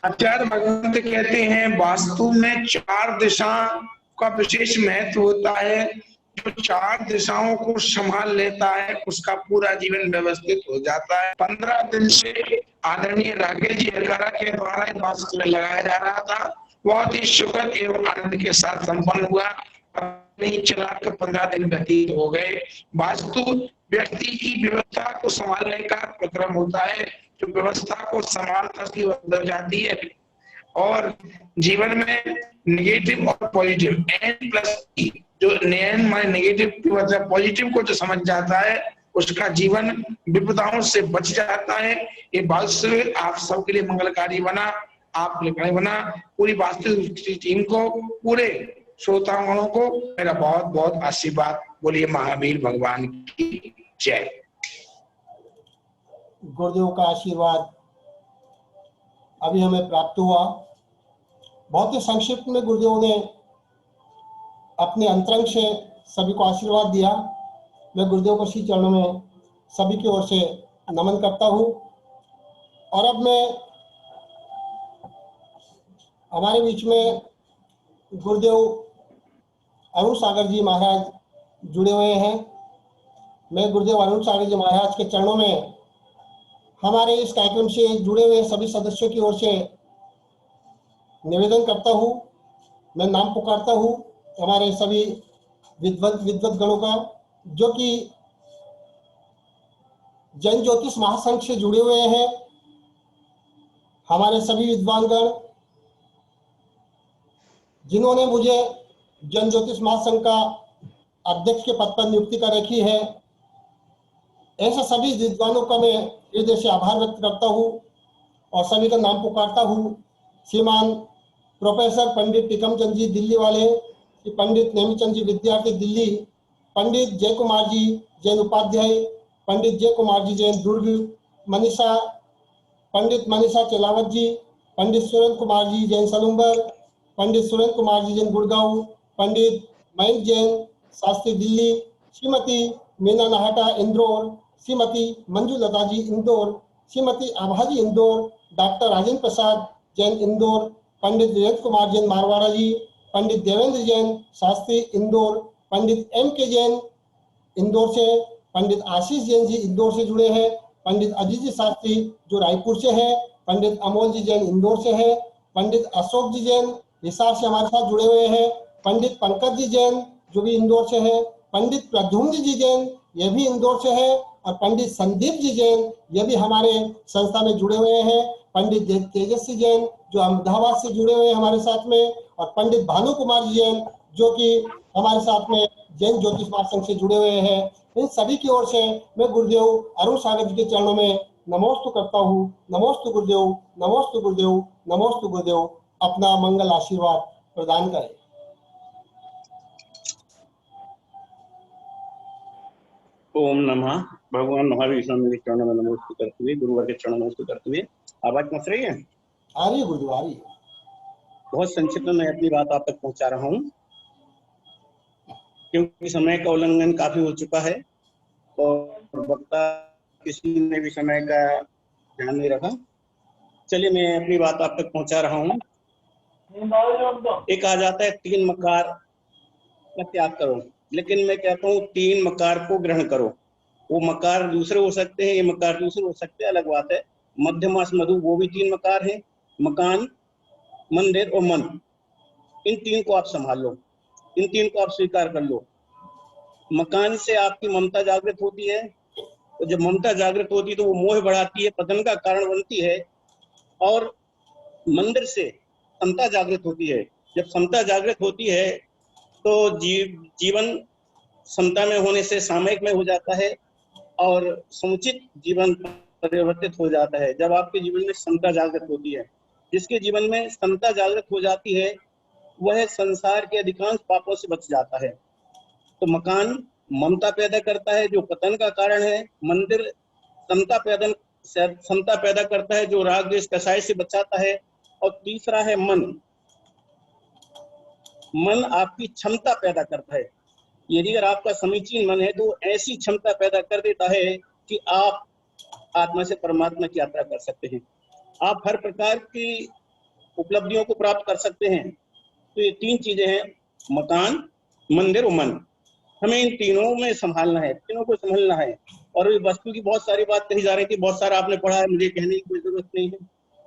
आचार्य भगवंत कहते हैं वास्तु में 4 दिशा का विशेष महत्व होता है। जो 4 दिशाओं को संभाल लेता है उसका पूरा जीवन व्यवस्थित हो जाता है। 15 दिन से आदरणीय राकेश जी हरकारा के द्वारा इस वास्तु में लगाया जा रहा था। बहुत ही सुखद एवं आनंद के साथ संपन्न हुआ। नहीं चला कर 15 दिन व्यतीत हो गए। वास्तु व्यक्ति की व्यवस्था को संभालने का उपक्रम होता है। जो व्यवस्था को संभालता उसकी बदल जाती है और जीवन में नेगेटिव और पॉजिटिव N+E, जो N माने नेगेटिव मतलब पॉजिटिव को जो समझ जाता है उसका जीवन विपदाओं से बच जाता है। ये वास्तविक आप सबके लिए मंगलकारी बना, आप बना। पूरी वास्तविक टीम को, पूरे श्रोतागणों को मेरा बहुत बहुत आशीर्वाद। बोलिए महावीर भगवान की जय। गुरुदेव का आशीर्वाद अभी हमें प्राप्त हुआ। बहुत ही संक्षिप्त में गुरुदेव ने अपने अंतरंग से सभी को आशीर्वाद दिया। मैं गुरुदेव को श्री चरणों में सभी की ओर से नमन करता हूँ। और अब मैं हमारे बीच में गुरुदेव अरुण सागर जी महाराज जुड़े हुए हैं। मैं गुरुदेव अरुण सागर जी महाराज के चरणों में हमारे इस कार्यक्रम से जुड़े हुए सभी सदस्यों की ओर से निवेदन करता हूँ। मैं नाम पुकारता हूँ हमारे सभी विद्वत गणों का, जो कि जैन ज्योतिष महासंघ से जुड़े हुए हैं। हमारे सभी विद्वान गण जिन्होंने मुझे जैन ज्योतिष महासंघ का अध्यक्ष के पद पर नियुक्ति कर रखी है, ऐसे सभी विद्वानों का मैं हृदय से आभार व्यक्त करता हूँ और सभी का नाम पुकारता हूँ। श्रीमान प्रोफेसर पंडित टीकम चंद जी दिल्ली वाले, पंडित नेमीचंद जी विद्यार्थी दिल्ली, पंडित जय कुमार जी जैन उपाध्याय, पंडित जय कुमार जी जैन दुर्ग, पंडित मनीषा चेलावत जी, पंडित सुरेंद्र कुमार जी जैन सलूम्बर, पंडित सुरेंद्र कुमार जी जैन गुड़गांव, पंडित मयंक जैन शास्त्री दिल्ली, श्रीमती मीना नाहटा इंदौर, श्रीमती मंजू लता जी इंदौर, श्रीमती आभा जी इंदौर, डॉक्टर राजेंद्र प्रसाद जैन इंदौर, पंडित वीरेंद्र कुमार जैन मारवाड़ा जी, पंडित देवेंद्र जैन शास्त्री इंदौर, पंडित M.K. जैन इंदौर से, पंडित आशीष जैन जी इंदौर से जुड़े हैं, पंडित अजीत जी शास्त्री जो रायपुर से है, पंडित अमोल जी जैन इंदौर से है, पंडित अशोक जी जैन हिसार से हमारे साथ जुड़े हुए हैं, पंडित पंकज जी जैन जो भी इंदौर से है, पंडित प्रद्युम्न जी जैन ये भी इंदौर से है, और पंडित संदीप जी जैन ये भी हमारे संस्था में जुड़े हुए हैं, पंडित तेजस्वी जैन जो अहमदाबाद से जुड़े हुए हैं हमारे साथ में, और पंडित भानु कुमार जी जैन जो कि हमारे साथ में जैन ज्योतिष महासंघ से जुड़े हुए हैं। इन सभी की ओर से मैं गुरुदेव अरुण सागर जी के चरणों में नमोस्तु करता हूँ। नमोस्तु गुरुदेव, नमोस्तु गुरुदेव, नमोस्तु गुरुदेव। अपना मंगल आशीर्वाद प्रदान करें। ओम नमः भगवान महावीर स्वामी के चरणों में नमस्कार करते हुए, गुरुवार के चरणों में नमस्कार करते हुए। आवाज पहुंच रही है? आ रही है गुरुदेव, आ रही है। बहुत संक्षिप्त में अपनी बात आप तक पहुंचा रहा हूं, क्योंकि समय का उल्लंघन काफी हो चुका है। और वक्ता किसी ने भी समय का ध्यान नहीं रखा। चलिए मैं अपनी बात आप तक पहुंचा रहा हूँ। एक कहा जाता है 3 मकार का त्याग करो, लेकिन मैं कहता हूँ 3 मकार को ग्रहण करो। वो मकार दूसरे हो सकते हैं, ये मकार दूसरे हो सकते हैं, अलग बात है। मध्यमास मधु वो भी 3 मकार हैं। मकान, मंदिर और मन, इन 3 को आप संभाल लो, इन 3 को आप स्वीकार कर लो। मकान से आपकी ममता जागृत होती है, तो जब ममता जागृत होती है तो वो मोह बढ़ाती है, पतन का कारण बनती है। और मंदिर से समता जागृत होती है। जब समता जागृत होती है तो जीवन समता में होने से सामयिक में हो जाता है और समुचित जीवन परिवर्तित हो जाता है। जब आपके जीवन में समता जागृत होती है, जिसके जीवन में समता जागृत हो जाती है वह संसार के अधिकांश पापों से बच जाता है। तो मकान ममता पैदा करता है जो पतन का कारण है। मंदिर समता पैदा करता है जो राग द्वेष कषाय से बचाता है। और तीसरा है मन। मन आपकी क्षमता पैदा करता है। यदि अगर आपका समीचीन मन है तो ऐसी क्षमता पैदा कर देता है कि आप आत्मा से परमात्मा की यात्रा कर सकते हैं, आप हर प्रकार की उपलब्धियों को प्राप्त कर सकते हैं। तो ये 3 चीजें हैं, मकान, मंदिर और मन। हमें इन तीनों में संभालना है, तीनों को संभालना है। और वस्तु की बहुत सारी बात कही जा रही थी, बहुत सारा आपने पढ़ा है, मुझे कहने की कोई जरूरत नहीं है।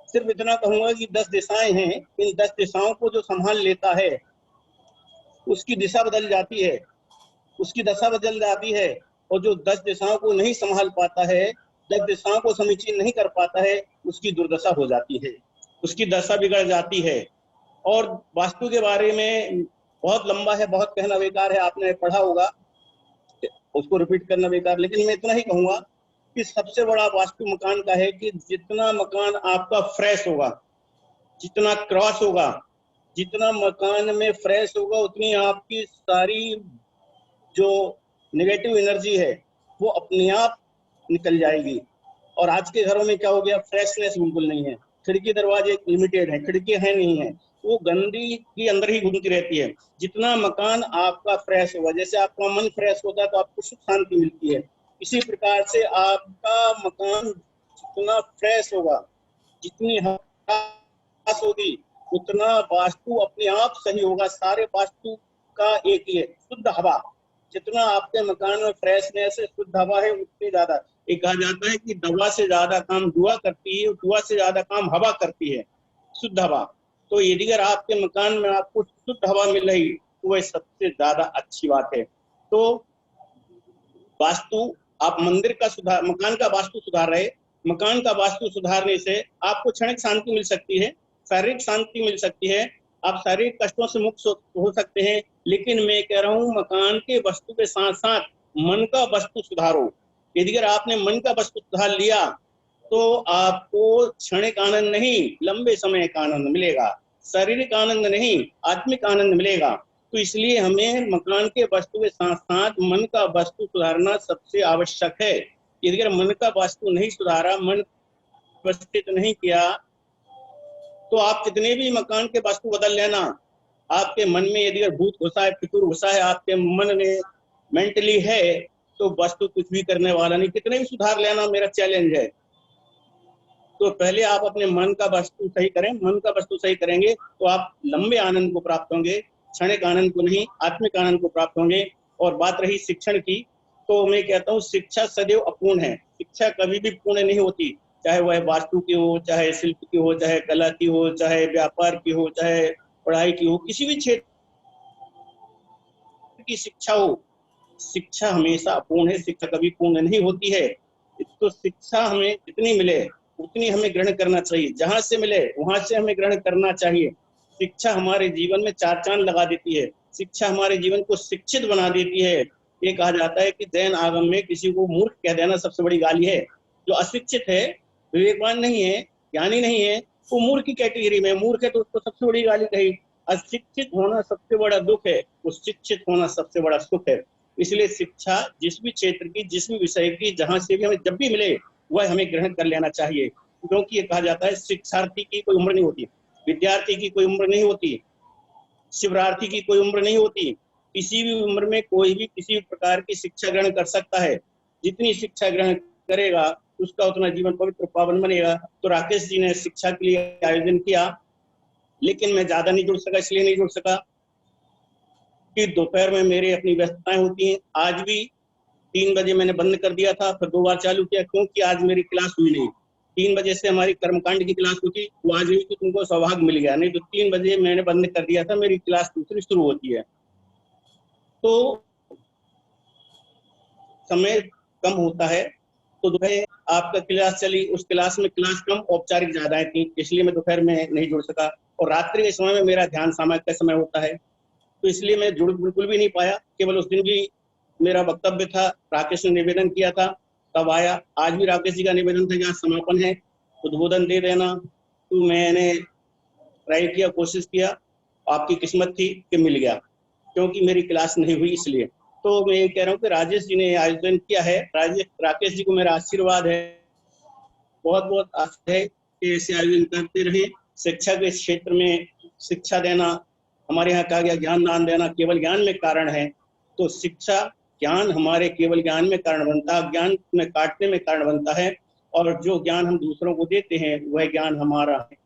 सिर्फ इतना कहूंगा कि 10 दिशाएं हैं, इन 10 दिशाओं को जो संभाल लेता है उसकी दिशा बदल जाती है, उसकी दशा बदल जाती है। और जो 10 दिशाओं को नहीं संभाल पाता है, 10 दिशाओं को समीचीन नहीं कर पाता है, उसकी दुर्दशा हो जाती है, उसकी दशा बिगड़ जाती है। और वास्तु के बारे में बहुत लंबा है, बहुत कहना बेकार है, आपने पढ़ा होगा, उसको रिपीट करना बेकार। लेकिन मैं इतना ही कहूंगा कि सबसे बड़ा वास्तु मकान का है कि जितना मकान आपका फ्रेश होगा, जितना क्रॉस होगा, जितना मकान में फ्रेश होगा, उतनी आपकी सारी जो नेगेटिव एनर्जी है वो अपने आप निकल जाएगी। और आज के घरों में क्या हो गया, फ्रेशनेस बिल्कुल नहीं है, खिड़की दरवाजे लिमिटेड है, खिड़की है नहीं है, वो गंदी की अंदर ही घूमती रहती है। जितना मकान आपका फ्रेश होगा, जैसे आपका मन फ्रेश होता है तो आपको सुख शांति मिलती है, इसी प्रकार से आपका मकान जितना फ्रेश होगा, जितनी हवा होगी, उतना वास्तु अपने आप सही होगा। सारे वास्तु का एक ही है, शुद्ध हवा। जितना आपके मकान में फ्रेशनेस है, शुद्ध हवा है, उतनी ज्यादा। एक कहा जाता है कि दवा से ज्यादा काम दुआ करती है, दुआ से ज्यादा काम हवा करती है, शुद्ध हवा। तो यदि अगर आपके मकान में आपको शुद्ध हवा मिल रही तो वह सबसे ज्यादा अच्छी बात है। तो वास्तु, आप मंदिर का सुधार, मकान का वास्तु सुधार रहे, मकान का वास्तु सुधारने से आपको क्षणिक शांति मिल सकती है, शारीरिक शांति मिल सकती है, आप शारीरिक कष्टों से मुक्त हो सकते हैं। लेकिन मैं कह रहा हूँ मकान के वस्तु के साथ साथ मन का वस्तु सुधारो। यदि अगर आपने मन का वस्तु सुधार लिया तो आपको क्षणिक आनंद नहीं, लंबे समय का आनंद मिलेगा, शारीरिक आनंद नहीं, आत्मिक आनंद मिलेगा। तो इसलिए हमें मकान के वस्तु के साथ साथ मन का वस्तु सुधारना सबसे आवश्यक है। यदि अगर मन का वस्तु नहीं सुधारा, मन व्यवस्थित नहीं किया, तो आप कितने भी मकान के वस्तु बदल लेना, आपके मन में यदि अगर भूत घुसा है, फितूर घुसा है, आपके मन में मेंटली है, तो वस्तु कुछ भी करने वाला नहीं। कितने भी सुधार लेना मेरा चैलेंज है। तो पहले आप अपने मन का वस्तु सही करें, मन का वस्तु सही करेंगे तो आप लंबे आनंद को प्राप्त होंगे, क्षणिक आनंद को नहीं, आत्मिक आनंद को प्राप्त होंगे। और बात रही शिक्षण की, तो मैं कहता हूँ शिक्षा सदैव अपूर्ण है, शिक्षा कभी भी पूर्ण नहीं होती, चाहे वह वास्तु की हो, चाहे शिल्प की हो, चाहे कला की हो, चाहे व्यापार की हो, चाहे पढ़ाई की हो, किसी भी क्षेत्र की शिक्षा हो, शिक्षा हमेशा अपूर्ण है, शिक्षा कभी पूर्ण नहीं होती है। तो शिक्षा हमें जितनी मिले उतनी हमें ग्रहण करना चाहिए, जहां से मिले वहां से हमें ग्रहण करना चाहिए। शिक्षा हमारे जीवन में 4 चांद लगा देती है, शिक्षा हमारे जीवन को शिक्षित बना देती है। ये कहा जाता है कि जैन आगम में किसी को मूर्ख कह देना सबसे बड़ी गाली है। जो अशिक्षित है, विवेकवान नहीं है, ज्ञानी नहीं है, वो मूर्ख की कैटेगरी में, मूर्ख है तो उसको सबसे बड़ी गाली कही। अशिक्षित होना सबसे बड़ा दुख है, उस शिक्षित होना सबसे बड़ा सुख है। इसलिए शिक्षा जिस भी क्षेत्र की, जिस भी विषय की, जहां से भी हमें जब भी मिले वह हमें ग्रहण कर लेना चाहिए। क्योंकि ये कहा जाता है शिक्षार्थी की कोई उम्र नहीं होती, विद्यार्थी की कोई उम्र नहीं होती, शिवरार्थी की कोई उम्र नहीं होती। किसी भी उम्र में कोई भी किसी प्रकार की शिक्षा ग्रहण कर सकता है। जितनी शिक्षा ग्रहण करेगा उसका उतना जीवन पवित्र पावन बनेगा। तो राकेश जी ने शिक्षा के लिए आयोजन किया, लेकिन मैं ज्यादा नहीं जुड़ सका। इसलिए नहीं जुड़ सका कि दोपहर में मेरी अपनी व्यस्तताएं होती हैं। आज भी 3 बजे मैंने बंद कर दिया था, फिर 2 बार चालू किया, क्योंकि आज मेरी क्लास हुई नहीं। 3 बजे से हमारी कर्मकांड की क्लास होती, वो आज हुई तो तुमको सौभाग्य मिल गया, नहीं तो 3 बजे मैंने बंद कर दिया था। मेरी क्लास दूसरी शुरू होती है, तो समय कम होता है। तो दोपहर आपका क्लास चली, उस क्लास में क्लास कम, औपचारिक ज्यादा थी, इसलिए मैं दोपहर में नहीं जुड़ सका। और रात्रि के समय में मेरा ध्यान सामायिक का समय होता है, तो इसलिए मैं जुड़ बिल्कुल भी नहीं पाया। केवल उस दिन भी मेरा वक्तव्य था, राकेश ने निवेदन किया था, तब आया। आज भी राकेश जी का निवेदन था कि आज समापन है, उद्बोधन दे देना, तो मैंने ट्राई किया, कोशिश किया, आपकी किस्मत थी कि मिल गया, क्योंकि मेरी क्लास नहीं हुई इसलिए। तो मैं ये कह रहा हूँ कि राजेश जी ने आयोजन किया है, राकेश जी को मेरा आशीर्वाद है, बहुत बहुत आशा है कि ऐसे आयोजन करते रहे। शिक्षा के क्षेत्र में शिक्षा देना, हमारे यहाँ कहा गया ज्ञान दान देना केवल ज्ञान में कारण है, तो शिक्षा ज्ञान हमारे केवल ज्ञान में कारण बनता है, ज्ञान में काटने में कारण बनता है, और जो ज्ञान हम दूसरों को देते हैं वह ज्ञान हमारा है।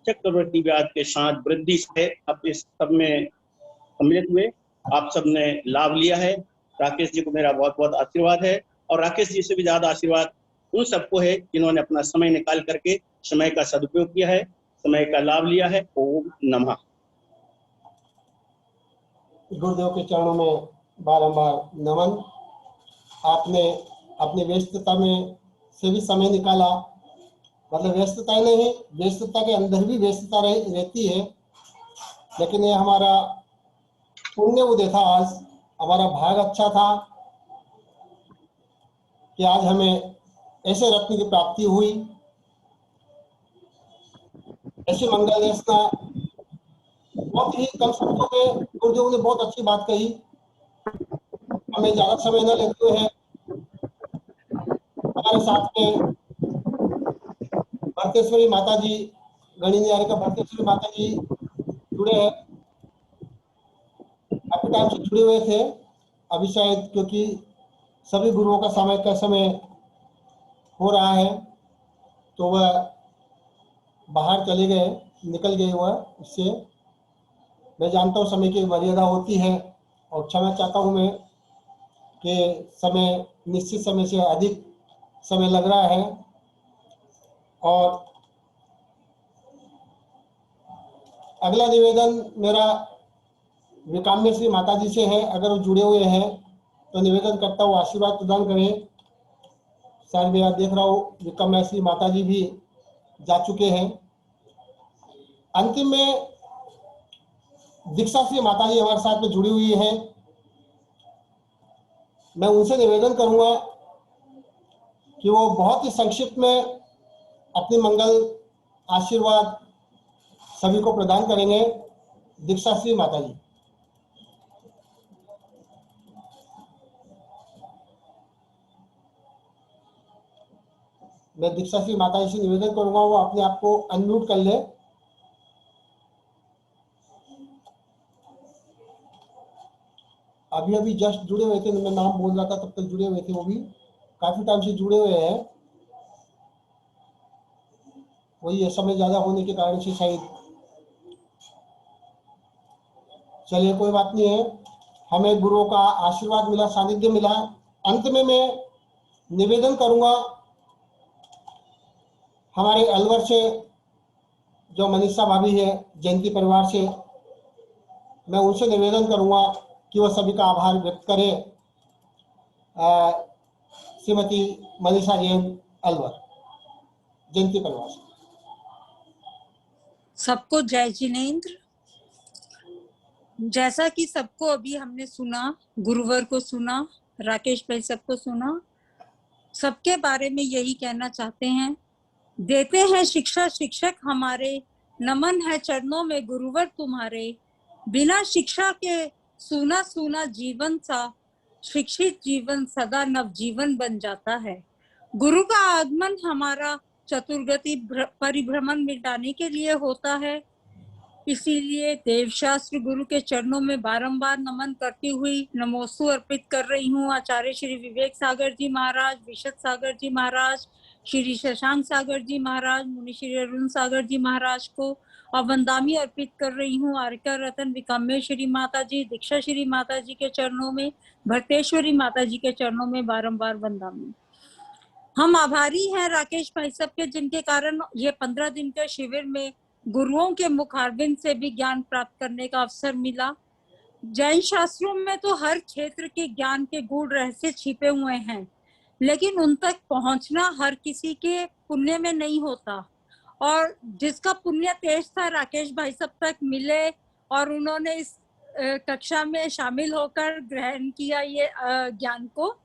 चक्रवर्ती ब्याज के साथ वृद्धि से अब इस सब में सम्मिलित हुए, आप सब ने लाभ लिया है। राकेश जी को मेरा बहुत बहुत आशीर्वाद है, और राकेश जी से भी ज्यादा आशीर्वाद उन सबको है जिन्होंने अपना समय निकाल करके समय का सदुपयोग किया है, समय का लाभ लिया है। ओम नमः। गुरुदेव के चरणों में बारंबार नमन। आपने अपनी व्यस्तता में से भी समय निकाला, मतलब व्यस्तता नहीं, व्यस्तता के अंदर भी व्यस्तता रहती है, लेकिन ये हमारा पुण्य उदय था, आज हमारा भाग अच्छा था कि आज हमें ऐसे रत्न की प्राप्ति हुई। ऐसे मंगल रचना बहुत ही कम शब्दों में गुरुदेव ने बहुत अच्छी बात कही। हमें ज्यादा समय न लेते हुए हमारे साथ में भरतेश्वरी माता जी, गणिनियारी का भरतेश्वरी माता जी जुड़े हैं, काफी टाइम से जुड़े हुए थे। अभी शायद क्योंकि सभी गुरुओं का समय का समय हो रहा है तो वह बाहर चले गए, निकल गए वह, इससे मैं जानता हूँ समय की मर्यादा होती है, और क्षमा चाहता हूँ मैं कि समय निश्चित समय से अधिक समय लग रहा है। और अगला निवेदन मेरा विकाम्य श्री माता जी से है, अगर वो जुड़े हुए हैं तो निवेदन करता हूँ आशीर्वाद प्रदान करें। शायद मैं देख रहा हूँ विकाम्य श्री माता जी भी जा चुके हैं। अंतिम में दीक्षा श्री माता जी हमारे साथ में जुड़ी हुई है, मैं उनसे निवेदन करूंगा कि वो बहुत ही संक्षिप्त में अपनी मंगल आशीर्वाद सभी को प्रदान करेंगे। दीक्षा श्री माता जी। मैं दीक्षा श्री माता जी से निवेदन करूंगा वो अपने आप को अनम्यूट कर ले। अभी अभी जस्ट जुड़े हुए थे, मैं नाम बोल रहा था तब तक जुड़े हुए थे, वो भी काफी टाइम से जुड़े हुए हैं। वही समय ज्यादा होने के कारण से शायद, चलिए कोई बात नहीं है, हमें गुरुओं का आशीर्वाद मिला, सानिध्य मिला। अंत में मैं निवेदन करूंगा हमारे अलवर से जो मनीषा भाभी है, जयंती परिवार से, मैं उनसे निवेदन करूंगा कि वो सभी का आभार व्यक्त करें। श्रीमती मनीषा जैन, अलवर, जयंती परिवार से। सबको जय जिनेंद्र। जैसा कि सबको अभी हमने सुना, गुरुवर को सुना, राकेश भाई सबको सुना, सबके बारे में यही कहना चाहते हैं, देते हैं शिक्षा शिक्षक हमारे, नमन है चरणों में गुरुवर तुम्हारे। बिना शिक्षा के सूना सूना जीवन सा, शिक्षित जीवन सदा नव जीवन बन जाता है। गुरु का आगमन हमारा चतुर्गति परिभ्रमण मिटाने के लिए होता है। इसीलिए देवशास्त्र गुरु के चरणों में बारंबार नमन करती हुई नमोस्तु अर्पित कर रही हूँ आचार्य श्री विवेक सागर जी महाराज, विशद सागर जी महाराज, श्री शशांक सागर जी महाराज, मुनि श्री अरुण सागर जी महाराज को, और वंदामी अर्पित कर रही हूँ आर्का रतन विकामेश्वरी माता जी, दीक्षा श्री माता जी के चरणों में, भरतेश्वरी माता जी के चरणों में बारंबार वंदामी। हम आभारी हैं राकेश भाई साहब के, जिनके कारण ये 15 दिन के शिविर में गुरुओं के मुखारबिंद से भी ज्ञान प्राप्त करने का अवसर मिला। जैन शास्त्रों में तो हर क्षेत्र के ज्ञान के गूढ़ रहस्य छिपे हुए हैं, लेकिन उन तक पहुंचना हर किसी के पुण्य में नहीं होता, और जिसका पुण्य तेज था राकेश भाई साहब तक मिले और उन्होंने इस कक्षा में शामिल होकर ग्रहण किया ये ज्ञान को,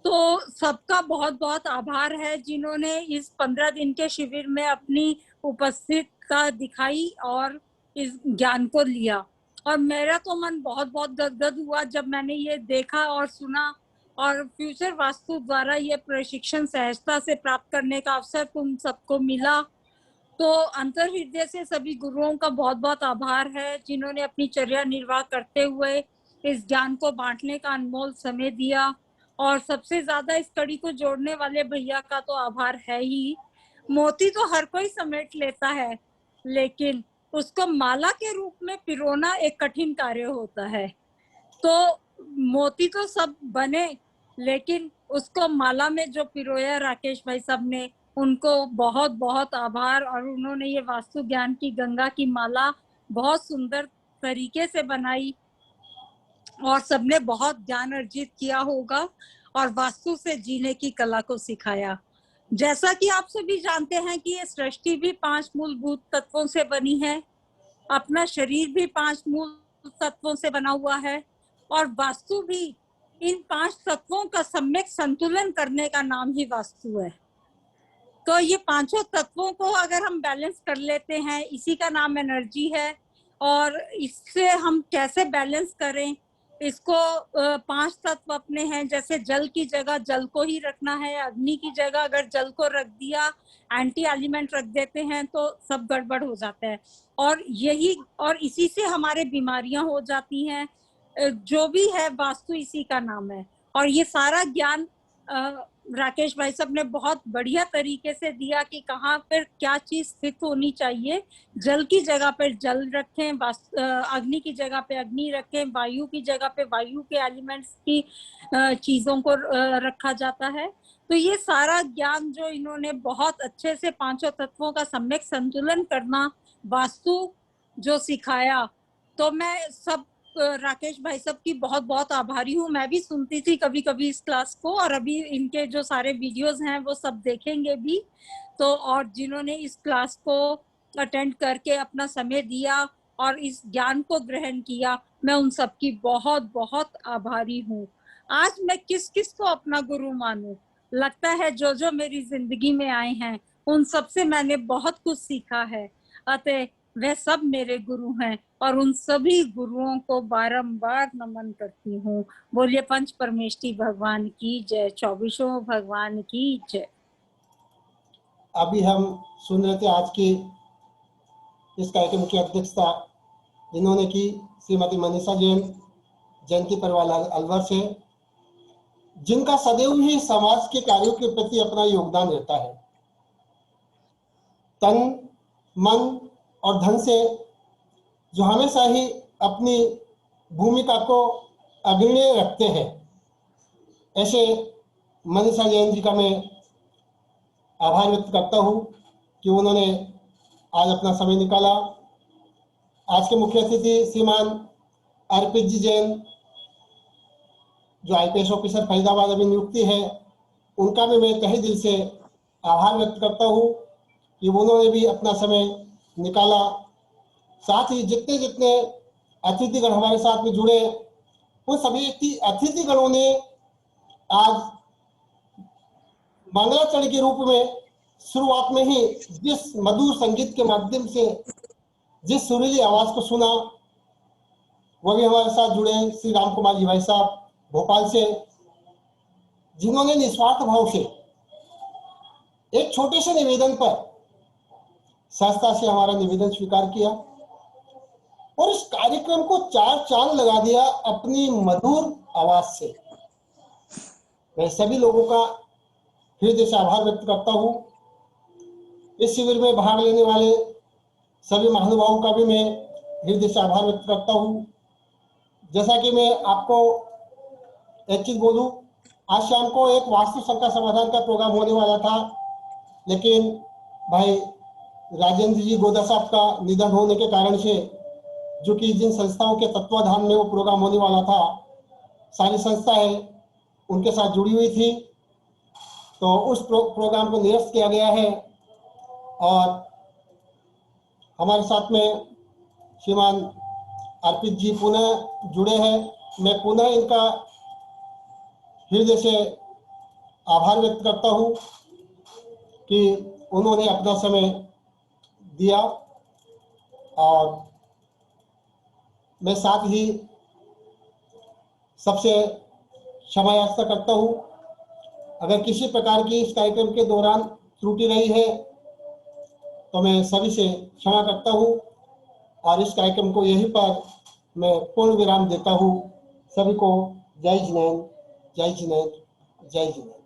तो सबका बहुत बहुत आभार है जिन्होंने इस 15 दिन के शिविर में अपनी उपस्थितता दिखाई और इस ज्ञान को लिया। और मेरा तो मन बहुत बहुत गदगद हुआ जब मैंने ये देखा और सुना, और फ्यूचर वास्तु द्वारा ये प्रशिक्षण सहजता से प्राप्त करने का अवसर तुम सबको मिला। तो अंतर्हृदय से सभी गुरुओं का बहुत बहुत आभार है जिन्होंने अपनी चर्या निर्वाह करते हुए इस ज्ञान को बांटने का अनमोल समय दिया। और सबसे ज्यादा इस कड़ी को जोड़ने वाले भैया का तो आभार है ही। मोती तो हर कोई समेट लेता है, लेकिन उसको माला के रूप में पिरोना एक कठिन कार्य होता है। तो मोती तो सब बने, लेकिन उसको माला में जो पिरोया राकेश भाई साहब ने, उनको बहुत बहुत आभार। और उन्होंने ये वास्तु ज्ञान की गंगा की माला बहुत सुंदर तरीके से बनाई और सबने बहुत ज्ञान अर्जित किया होगा और वास्तु से जीने की कला को सिखाया। जैसा कि आप सभी जानते हैं कि ये सृष्टि भी 5 मूलभूत तत्वों से बनी है, अपना शरीर भी 5 मूल तत्वों से बना हुआ है, और वास्तु भी इन 5 तत्वों का सम्यक संतुलन करने का नाम ही वास्तु है। तो ये 5 तत्वों को अगर हम बैलेंस कर लेते हैं, इसी का नाम एनर्जी है। और इससे हम कैसे बैलेंस करें, इसको 5 तत्व अपने हैं। जैसे जल की जगह जल को ही रखना है, अग्नि की जगह अगर जल को रख दिया, एंटी एलिमेंट रख देते हैं तो सब गड़बड़ हो जाता है, और इसी से हमारे बीमारियां हो जाती हैं। जो भी है वास्तु इसी का नाम है। और ये सारा ज्ञान राकेश भाई साहब ने बहुत बढ़िया तरीके से दिया कि कहाँ पर क्या चीज स्थित होनी चाहिए। जल की जगह पर जल रखें, अग्नि की जगह पे अग्नि रखें, वायु की जगह पे वायु के एलिमेंट्स की चीजों को रखा जाता है। तो ये सारा ज्ञान जो इन्होंने बहुत अच्छे से 5 तत्वों का सम्यक संतुलन करना वास्तु जो सिखाया, तो मैं सब राकेश भाई साहब की बहुत बहुत आभारी हूँ। मैं भी सुनती थी कभी कभी इस क्लास को, और अभी इनके जो सारे वीडियोस हैं वो सब देखेंगे भी। तो और जिन्होंने इस क्लास को अटेंड करके अपना समय दिया और इस ज्ञान को ग्रहण किया, मैं उन सब की बहुत बहुत आभारी हूँ। आज मैं किस किस को अपना गुरु मानूं? लगता है जो जो मेरी जिंदगी में आए हैं उन सब से मैंने बहुत कुछ सीखा है, अतः वे सब मेरे गुरु हैं और उन सभी गुरुओं को बारंबार नमन करती हूँ। बोलिए पंच परमेष्ठी भगवान की जय, 24 भगवान की जय। अभी हम सुन रहे थे आज की इस कार्यक्रम की अध्यक्षता जिन्होंने की श्रीमती मनीषा जैन, जयंती परवाल अलवर से, जिनका सदैव ही समाज के कार्यों के प्रति अपना योगदान रहता है। तन मन और धन से जो हमेशा ही अपनी भूमिका को अग्रणीय रखते हैं, ऐसे मनीषा जैन जी का मैं आभार व्यक्त करता हूँ कि उन्होंने आज अपना समय निकाला। आज के मुख्य अतिथि श्रीमान अर्पित जी जैन, जो IPS ऑफिसर फरीदाबाद अभी नियुक्ति है, उनका भी मैं तहे दिल से आभार व्यक्त करता हूँ कि उन्होंने भी अपना समय निकाला। साथ ही जितने जितने अतिथिगण हमारे साथ में जुड़े, उन सभी अतिथिगणों ने आज मंगलाचरण के रूप में शुरुआत में ही जिस मधुर संगीत के माध्यम से जिस सुरीली आवाज को सुना, वो भी हमारे साथ जुड़े श्री राम कुमार जी भाई साहब भोपाल से, जिन्होंने निस्वार्थ भाव से एक छोटे से निवेदन पर सहजता से हमारा निवेदन स्वीकार किया और इस कार्यक्रम को चार चांद लगा दिया अपनी मधुर आवाज से। मैं सभी लोगों का हृदय से आभार व्यक्त करता हूँ। इस शिविर में भाग लेने वाले सभी महानुभावों का भी मैं हृदय से आभार व्यक्त करता हूँ। जैसा कि मैं आपको एक चीज बोलूं, आज शाम को एक वास्तु शंका समाधान का प्रोग्राम होने वाला था, लेकिन भाई राजेंद्र जी गोदा साहब का निधन होने के कारण से, जो कि जिन संस्थाओं के तत्वाधान में वो प्रोग्राम होने वाला था, सारी संस्थाएं उनके साथ जुड़ी हुई थी, तो उस प्रोग्राम को निरस्त किया गया है। और हमारे साथ में श्रीमान अर्पित जी पुनः जुड़े हैं। मैं पुनः इनका हृदय से आभार व्यक्त करता हूं कि उन्होंने अपना समय दिया। और मैं साथ ही सबसे क्षमा याचना करता हूं, अगर किसी प्रकार की इस कार्यक्रम के दौरान त्रुटि रही है तो मैं सभी से क्षमा करता हूं। और इस कार्यक्रम को यहीं पर मैं पूर्ण विराम देता हूं। सभी को जय जिनेंद्र, जय जिनेंद्र, जय जिनेंद्र।